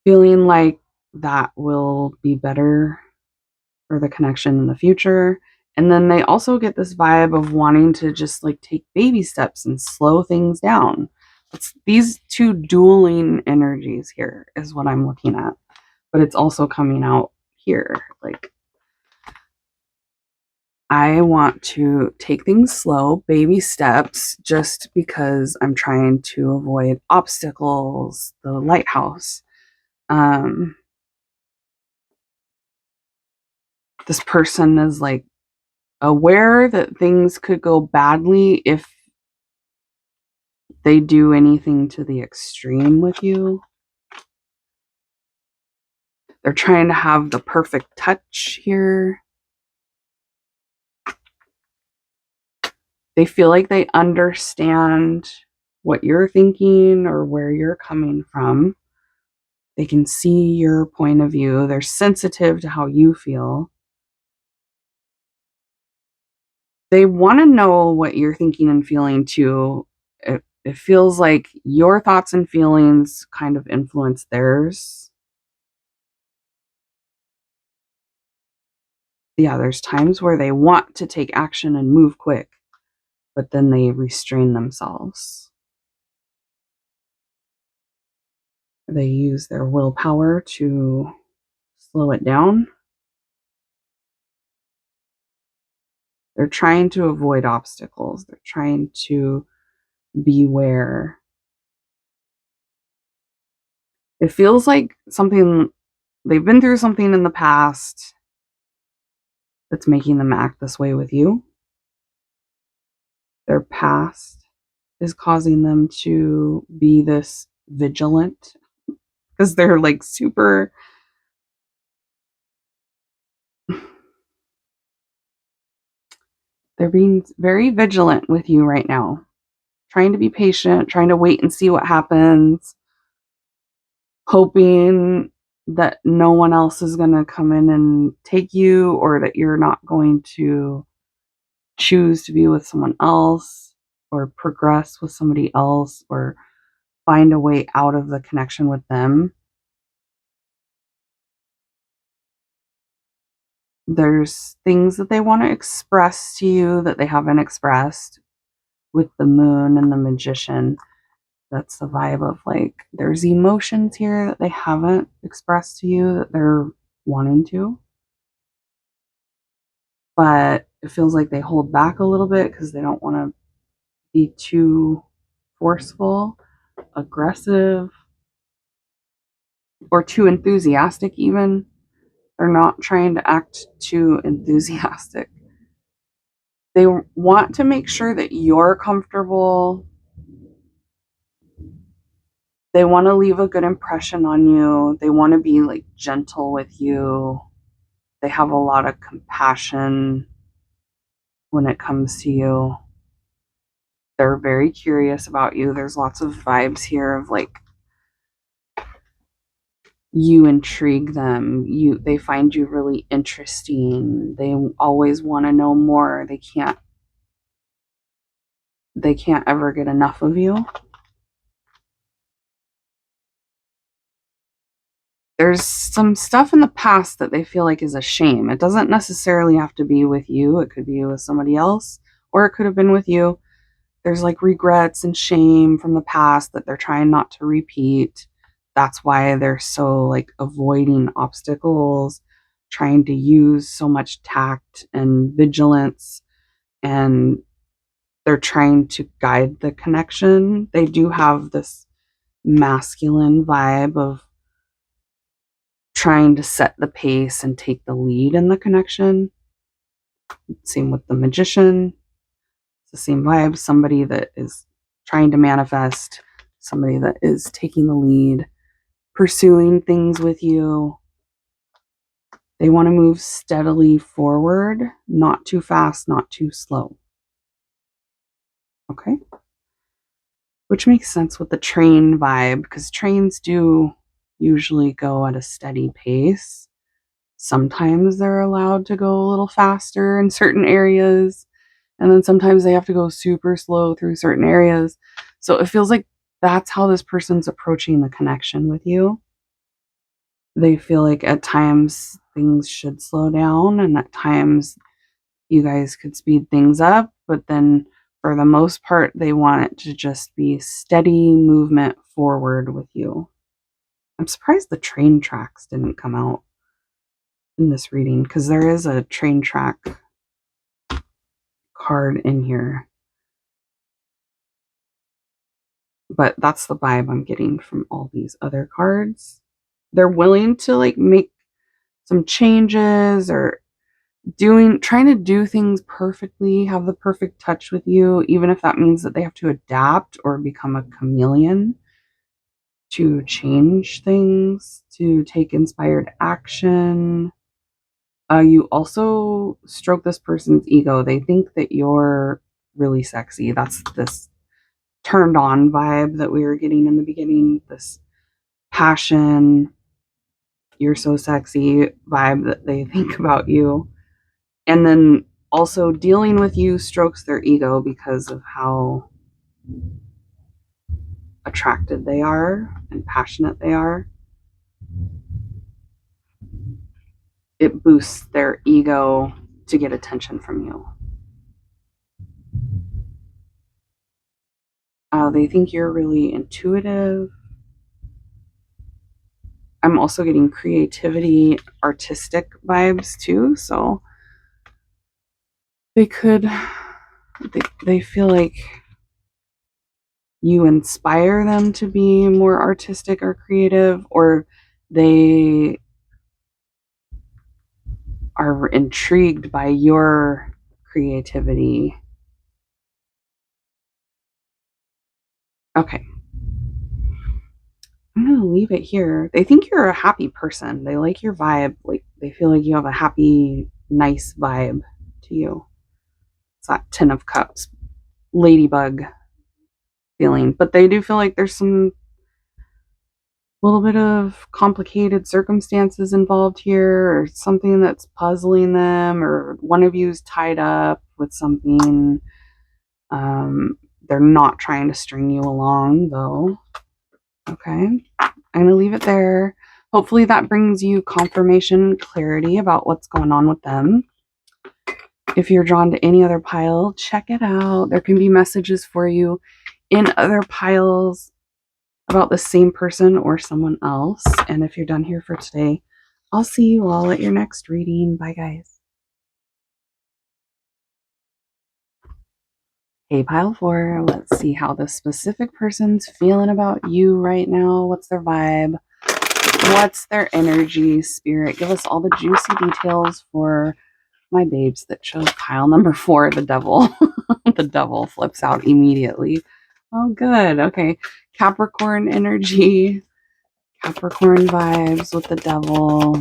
Speaker 1: feeling like that will be better for the connection in the future. And then they also get this vibe of wanting to just like take baby steps and slow things down. It's these two dueling energies here is what I'm looking at, but it's also coming out here. Like, I want to take things slow, baby steps, just because I'm trying to avoid obstacles, the lighthouse. This person is like aware that things could go badly if they do anything to the extreme with you. They're trying to have the perfect touch here. They feel like they understand what you're thinking or where you're coming from. They can see your point of view. They're sensitive to how you feel. They want to know what you're thinking and feeling too. It feels like your thoughts and feelings kind of influence theirs. Yeah, there's times where they want to take action and move quick, but then they restrain themselves. They use their willpower to slow it down. They're trying to avoid obstacles. They're trying to beware. It feels like something they've been through something in the past that's making them act this way with you. Their past is causing them to be this vigilant because they're like super. They're being very vigilant with you right now, trying to be patient, trying to wait and see what happens, hoping that no one else is going to come in and take you, or that you're not going to choose to be with someone else or progress with somebody else or find a way out of the connection with them. There's things that they want to express to you that they haven't expressed with the moon and the magician. That's the vibe of like there's emotions here that they haven't expressed to you that they're wanting to, but it feels like they hold back a little bit because they don't want to be too forceful, aggressive, or too enthusiastic even. They're not trying to act too enthusiastic. They want to make sure that you're comfortable. They want to leave a good impression on you. They want to be like gentle with you. They have a lot of compassion when it comes to you. They're very curious about you. There's lots of vibes here of like you intrigue them. They find you really interesting. They always want to know more. They can't ever get enough of you. There's some stuff in the past that they feel like is a shame. It doesn't necessarily have to be with you. It could be with somebody else, or it could have been with you. There's like regrets and shame from the past that they're trying not to repeat. That's why they're so like avoiding obstacles, trying to use so much tact and vigilance, and they're trying to guide the connection. They do have this masculine vibe of trying to set the pace and take the lead in the connection. Same with the magician. It's the same vibe. Somebody that is trying to manifest, somebody that is taking the lead, pursuing things with you. They want to move steadily forward, not too fast, not too slow. Okay? Which makes sense with the train vibe, because trains do usually go at a steady pace. Sometimes they're allowed to go a little faster in certain areas, and then sometimes they have to go super slow through certain areas. So it feels like that's how this person's approaching the connection with you. They feel like at times things should slow down, and at times you guys could speed things up, but then for the most part, they want it to just be steady movement forward with you. I'm surprised the train tracks didn't come out in this reading, because there is a train track card in here. But that's the vibe I'm getting from all these other cards. They're willing to like make some changes, or trying to do things perfectly, have the perfect touch with you, even if that means that they have to adapt or become a chameleon to change things, to take inspired action. You also stroke this person's ego. They think that you're really sexy. That's this turned on vibe that we were getting in the beginning, this passion, you're so sexy vibe that they think about you. And then also dealing with you strokes their ego because of how attracted they are and passionate they are. It boosts their ego to get attention from you. They think you're really intuitive. I'm also getting creativity, artistic vibes too. So They could, they feel like you inspire them to be more artistic or creative, or they are intrigued by your creativity. Okay. I'm going to leave it here. They think you're a happy person. They like your vibe. Like they feel like you have a happy, nice vibe to you. It's that 10 of cups, ladybug feeling. But they do feel like there's some little bit of complicated circumstances involved here, or something that's puzzling them, or one of you's tied up with something. They're not trying to string you along, though. Okay. I'm going to leave it there. Hopefully, that brings you confirmation, clarity about what's going on with them. If you're drawn to any other pile, check it out. There can be messages for you in other piles about the same person or someone else. And if you're done here for today, I'll see you all at your next reading. Bye, guys. Hey, pile 4, let's see how the specific person's feeling about you right now. What's their vibe? What's their energy? Spirit, give us all the juicy details for my babes that chose pile number 4, the devil. The devil flips out immediately. Oh, good. Okay. Capricorn energy. Capricorn vibes with the devil.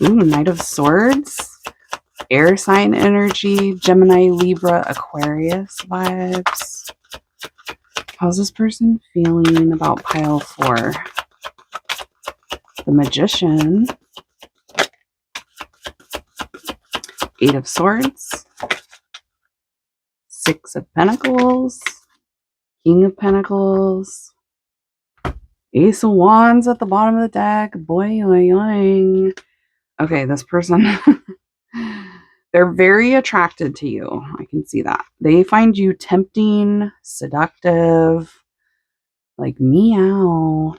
Speaker 1: Ooh, Knight of Swords. Air sign energy. Gemini, Libra, Aquarius vibes. How's this person feeling about pile 4? The Magician. 8 of Swords. 6 of Pentacles. King of Pentacles. Ace of Wands at the bottom of the deck. Boing. Okay, this person, they're very attracted to you. I can see that. They find you tempting, seductive, like meow.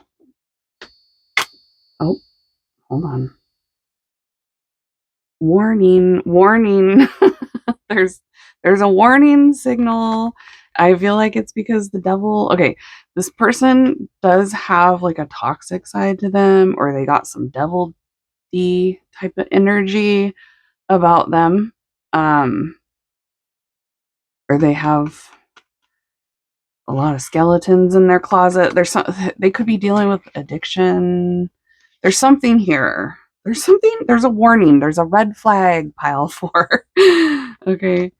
Speaker 1: Oh, hold on. Warning. there's a warning signal. I feel like it's because the devil, okay, this person does have like a toxic side to them, or they got some devil type of energy about them. Or they have a lot of skeletons in their closet. They could be dealing with addiction. There's something here. There's a warning. There's a red flag, pile 4. Okay.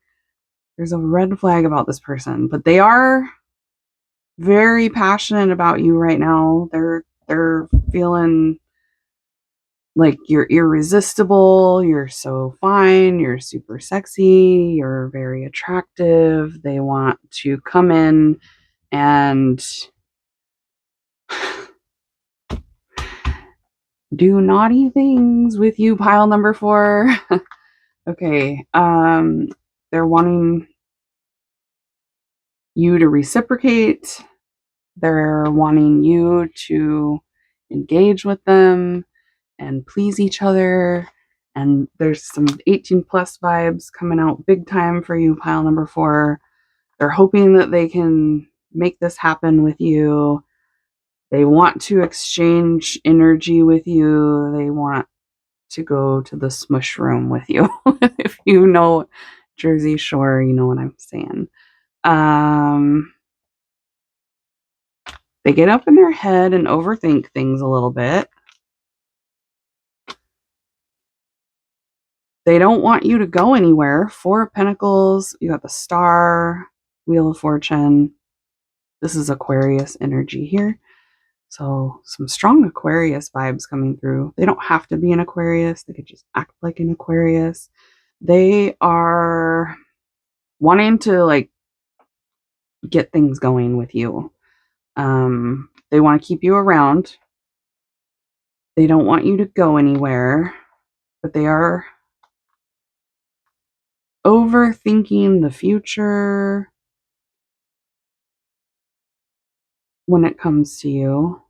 Speaker 1: There's a red flag about this person, but they are very passionate about you right now. They're feeling like you're irresistible, you're so fine, you're super sexy, you're very attractive. They want to come in and do naughty things with you, pile number 4. Okay, they're wanting you to reciprocate. They're wanting you to engage with them and please each other. And there's some 18 plus vibes coming out big time for you, pile number 4. They're hoping that they can make this happen with you. They want to exchange energy with you. They want to go to the smush room with you. If you know Jersey Shore, you know what I'm saying. They get up in their head and overthink things a little bit. They don't want you to go anywhere. 4 of Pentacles, you got the Star, Wheel of Fortune. This is Aquarius energy here. So some strong Aquarius vibes coming through. They don't have to be an Aquarius. They could just act like an Aquarius. They are wanting to like get things going with you. They want to keep you around. They don't want you to go anywhere, but they are overthinking the future when it comes to you.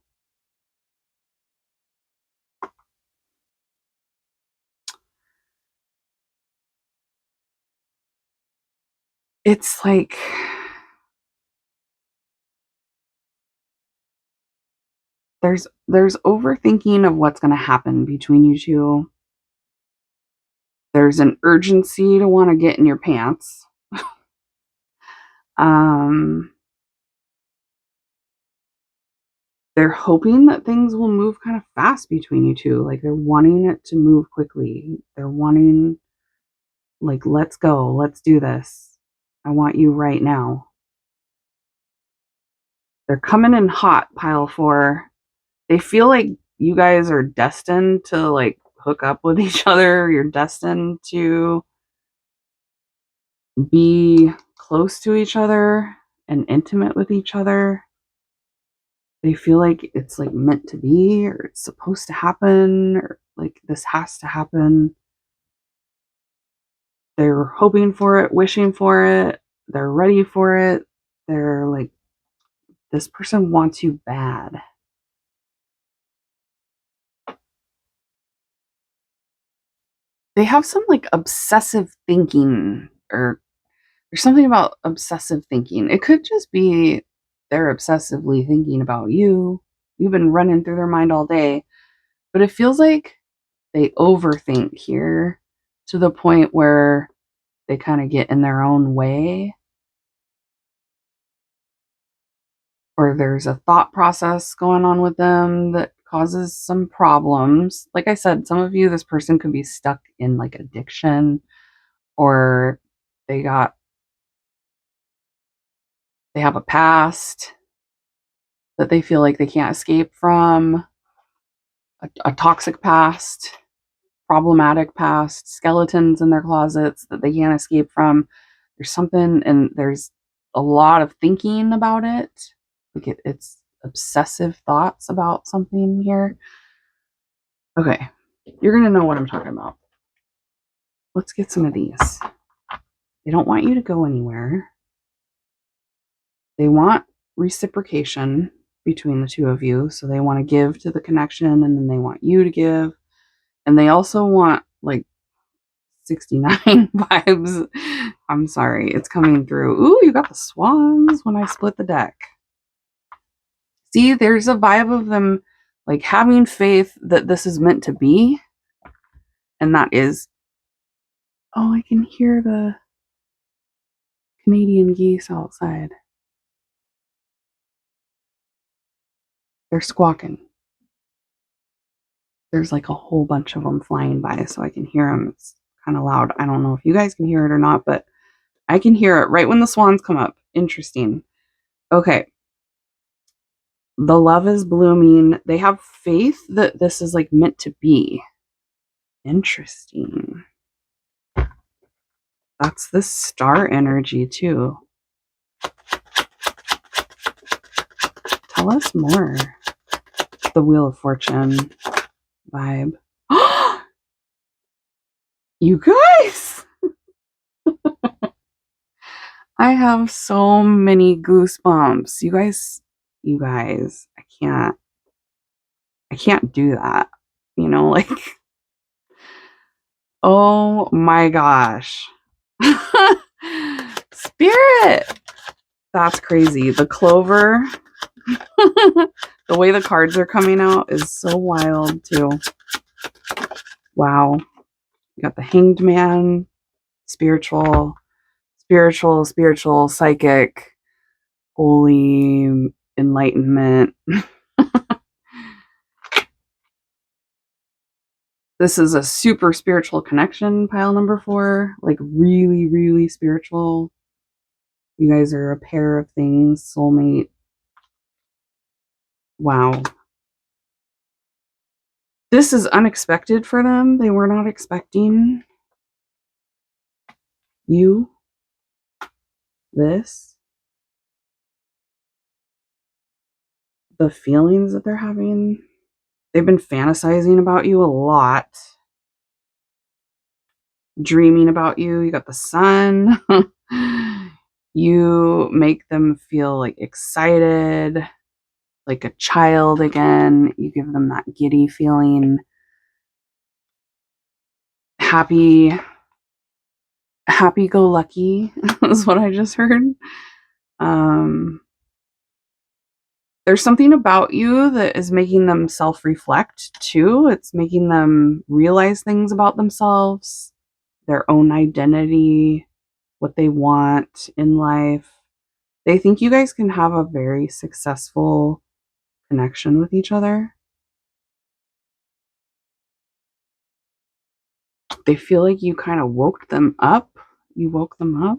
Speaker 1: it's like there's overthinking of what's going to happen between you two. There's an urgency to want to get in your pants. um they're hoping that things will move kind of fast between you two. Like they're wanting it to move quickly. They're wanting, like, let's go, let's do this. I want you right now. They're coming in hot, pile four. They feel like you guys are destined to like hook up with each other. You're destined to be close to each other and intimate with each other. They feel like it's like meant to be, or it's supposed to happen, or like this has to happen. They're hoping for it, wishing for it, they're ready for it. They're like, this person wants you bad. They have some like obsessive thinking, or there's something about obsessive thinking. It could just be they're obsessively thinking about you. You've been running through their mind all day, but it feels like they overthink here to the point where they kind of get in their own way, or there's a thought process going on with them that causes some problems. Like I said, some of you, this person could be stuck in like addiction, or they got they have a past that they feel like they can't escape from, a toxic past, problematic past, skeletons in their closets that they can't escape from. There's something, and there's a lot of thinking about it. Like it's obsessive thoughts about something here. Okay, you're going to know what I'm talking about. Let's get some of these. They don't want you to go anywhere. They want reciprocation between the two of you. So they want to give to the connection, and then they want you to give. And they also want like 69 vibes. I'm sorry, it's coming through. Ooh, you got the swans when I split the deck. See, there's a vibe of them like having faith that this is meant to be. And that is, oh, I can hear the Canadian geese outside. They're squawking. There's like a whole bunch of them flying by, so I can hear them. It's kind of loud. I don't know if you guys can hear it or not, but I can hear it right when the swans come up. Interesting. Okay. The love is blooming. They have faith that this is like meant to be. Interesting. That's the star energy too. Tell us more. The Wheel of Fortune vibe. You guys! I have so many goosebumps. You guys, I can't do that. You know, like, oh my gosh. Spirit! That's crazy. The clover, the way the cards are coming out is so wild too. Wow. You got the Hanged Man, spiritual, psychic, holy, enlightenment. This is a super spiritual connection, pile number 4. Like really, really spiritual. You guys are a pair of things, soulmate. Wow. This is unexpected for them. They were not expecting you. This. The feelings that they're having. They've been fantasizing about you a lot. Dreaming about you. You got the sun. You make them feel like excited, like a child again. You give them that giddy feeling. Happy. happy-go-lucky is what I just heard. Um, there's something about you that is making them self-reflect too. It's making them realize things about themselves, their own identity, what they want in life. They think you guys can have a very successful connection with each other. They feel like you kind of woke them up. You woke them up.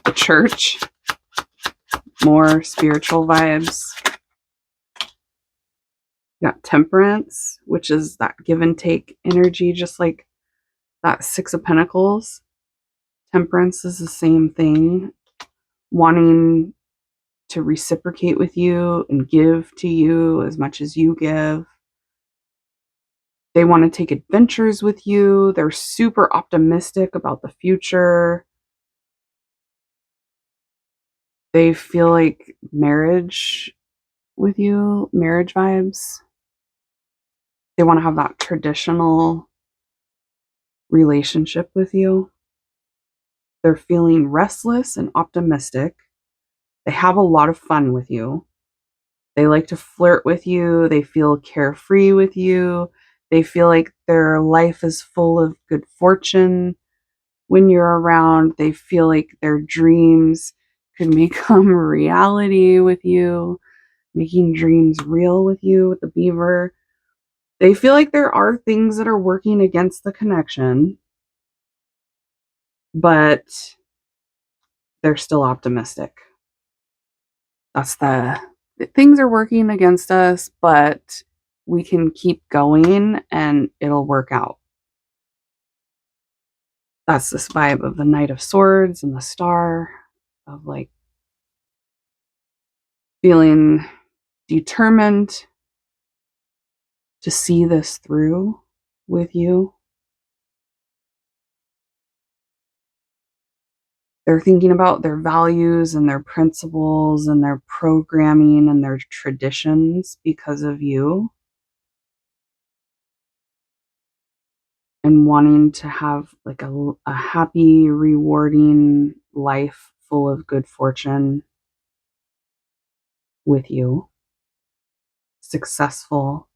Speaker 1: The church, more spiritual vibes. You got temperance, which is that give and take energy, just like that Six of Pentacles. Temperance is the same thing, wanting to reciprocate with you and give to you as much as you give. They want to take adventures with you. They're super optimistic about the future. They feel like marriage with you, marriage vibes. They want to have that traditional relationship with you. They're feeling restless and optimistic. They have a lot of fun with you. They like to flirt with you. They feel carefree with you. They feel like their life is full of good fortune when you're around. They feel like their dreams can become reality with you, making dreams real with you with the beaver. They feel like there are things that are working against the connection, but they're still optimistic. That's the things are working against us, but we can keep going and it'll work out. That's this vibe of the Knight of Swords and the Star, of like feeling determined to see this through with you. They're thinking about their values and their principles and their programming and their traditions because of you, and wanting to have like a happy, rewarding life full of good fortune with you, successful.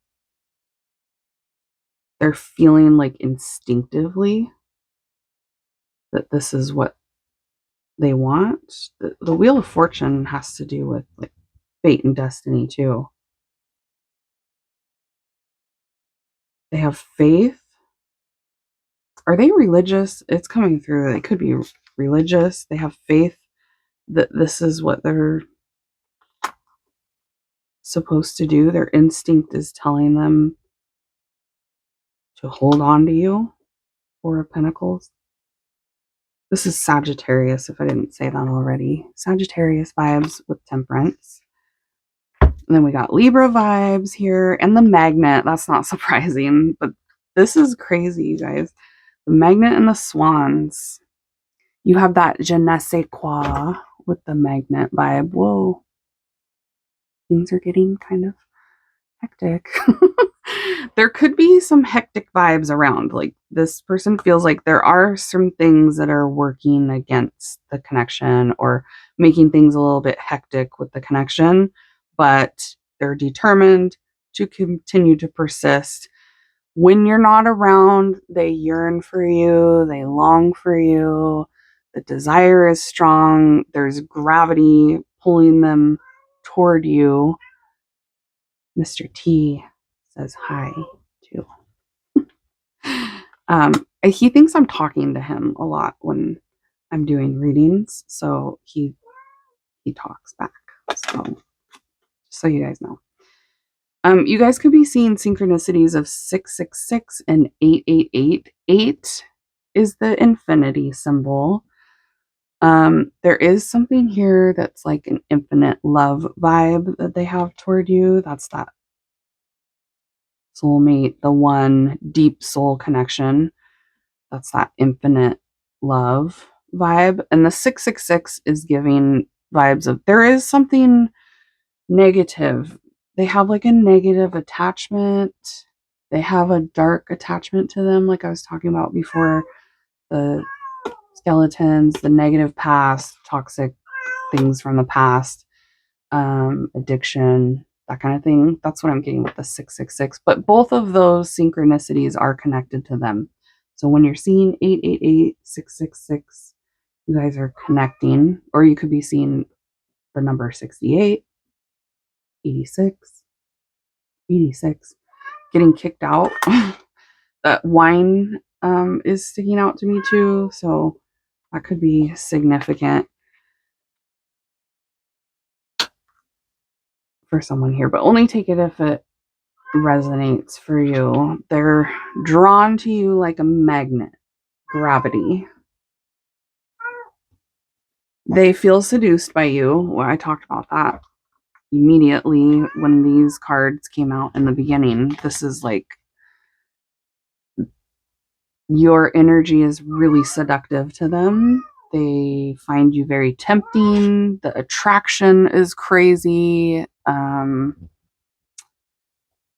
Speaker 1: They're feeling like instinctively that this is what they want. The Wheel of Fortune has to do with like fate and destiny too. They have faith. Are they religious? It's coming through. They could be religious. They have faith that this is what they're supposed to do. Their instinct is telling them to hold on to you. Four of Pentacles. This is Sagittarius, if I didn't say that already. Sagittarius vibes with Temperance. And then we got Libra vibes here and the Magnet. That's not surprising, but this is crazy, you guys. The Magnet and the Swans. You have that je ne sais quoi with the Magnet vibe. Whoa. Things are getting kind of hectic. There could be some hectic vibes around. Like this person feels like there are some things that are working against the connection or making things a little bit hectic with the connection, but they're determined to continue to persist. When you're not around, they yearn for you, they long for you. The desire is strong. There's gravity pulling them toward you. Mr. T says hi too. He thinks I'm talking to him a lot when I'm doing readings, so he talks back. So just so you guys know. You guys could be seeing synchronicities of 666 and 888. 8 is the infinity symbol. There is something here that's like an infinite love vibe that they have toward you. That's that soulmate, the one deep soul connection. That's that infinite love vibe. And the 666 is giving vibes of there is something negative. They have like a negative attachment. They have a dark attachment to them, like I was talking about before. The skeletons, the negative past, toxic things from the past, addiction, that kind of thing. That's what I'm getting with the 666. But both of those synchronicities are connected to them. So when you're seeing 888, 666, you guys are connecting, or you could be seeing the number 68, 86, 86, getting kicked out. That wine is sticking out to me too. So that could be significant for someone here, but only take it if it resonates for you. They're drawn to you like a magnet, gravity. They feel seduced by you. Well, I talked about that immediately when these cards came out in the beginning. This is like your energy is really seductive to them. They find you very tempting. The attraction is crazy.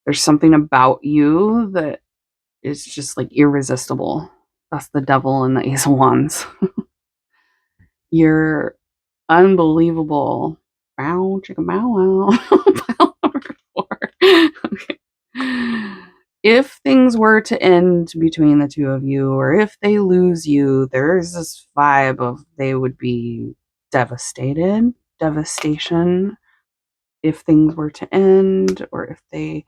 Speaker 1: There's something about you that is just like irresistible. That's the devil and the Ace of Wands. You're unbelievable. Bow, chicka, bow, wow. Pile number 4. Okay. If things were to end between the two of you, or if they lose you, there's this vibe of they would be devastated, devastation. If things were to end, or if they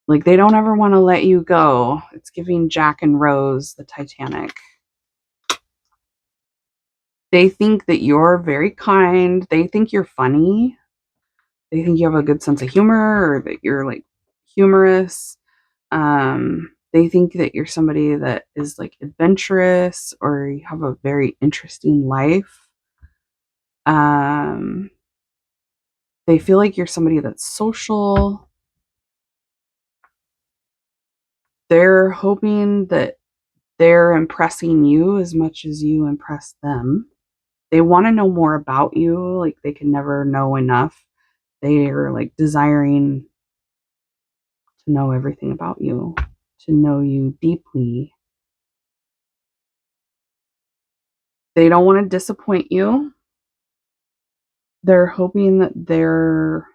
Speaker 1: they don't ever want to let you go. It's giving Jack and Rose, the Titanic. They think that you're very kind. They think you're funny. They think you have a good sense of humor, or that you're like humorous. They think that you're somebody that is like adventurous, or you have a very interesting life. They feel like you're somebody that's social. They're hoping that they're impressing you as much as you impress them. They want to know more about you, like they can never know enough. They are like desiring to know everything about you, to know you deeply. They don't want to disappoint you. They're hoping that they're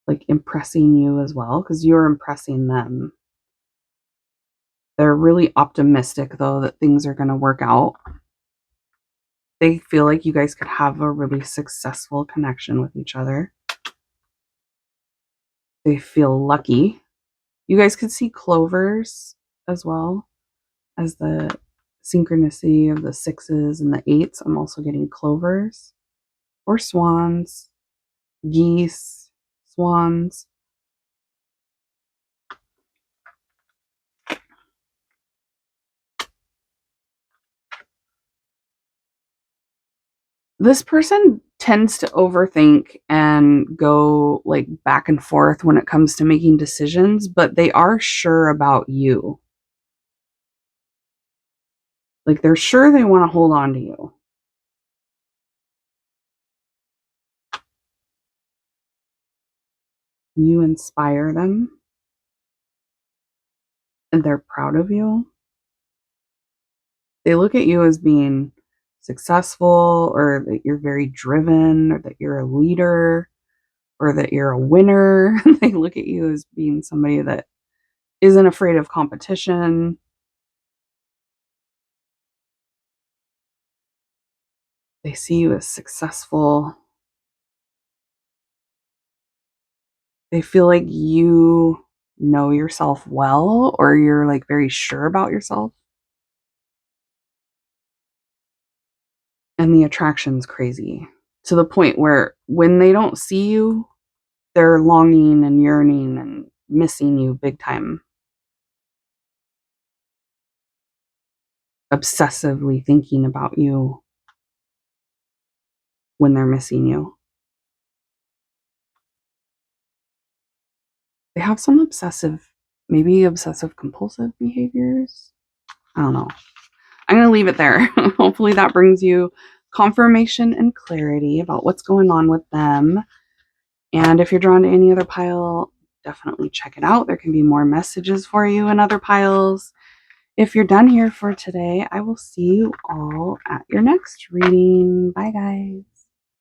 Speaker 1: like impressing you as well, because you're impressing them. They're really optimistic though that things are going to work out. They feel like you guys could have a really successful connection with each other. They feel lucky. You guys could see clovers as well as the synchronicity of the 6s and the 8s. I'm also getting clovers or swans, geese, swans. This person tends to overthink and go like back and forth when it comes to making decisions, but they are sure about you. Like they're sure they want to hold on to you. You inspire them and they're proud of you. They look at you as being successful, or that you're very driven, or that you're a leader, or that you're a winner. They look at you as being somebody that isn't afraid of competition. They see you as successful. They feel like you know yourself well, or you're like very sure about yourself. And the attraction's crazy to the point where when they don't see you, they're longing and yearning and missing you big time. Obsessively thinking about you when they're missing you. They have some maybe obsessive compulsive behaviors. I don't know. I'm going to leave it there. Hopefully that brings you confirmation and clarity about what's going on with them. And if you're drawn to any other pile, definitely check it out. There can be more messages for you in other piles. If you're done here for today, I will see you all at your next reading. Bye, guys.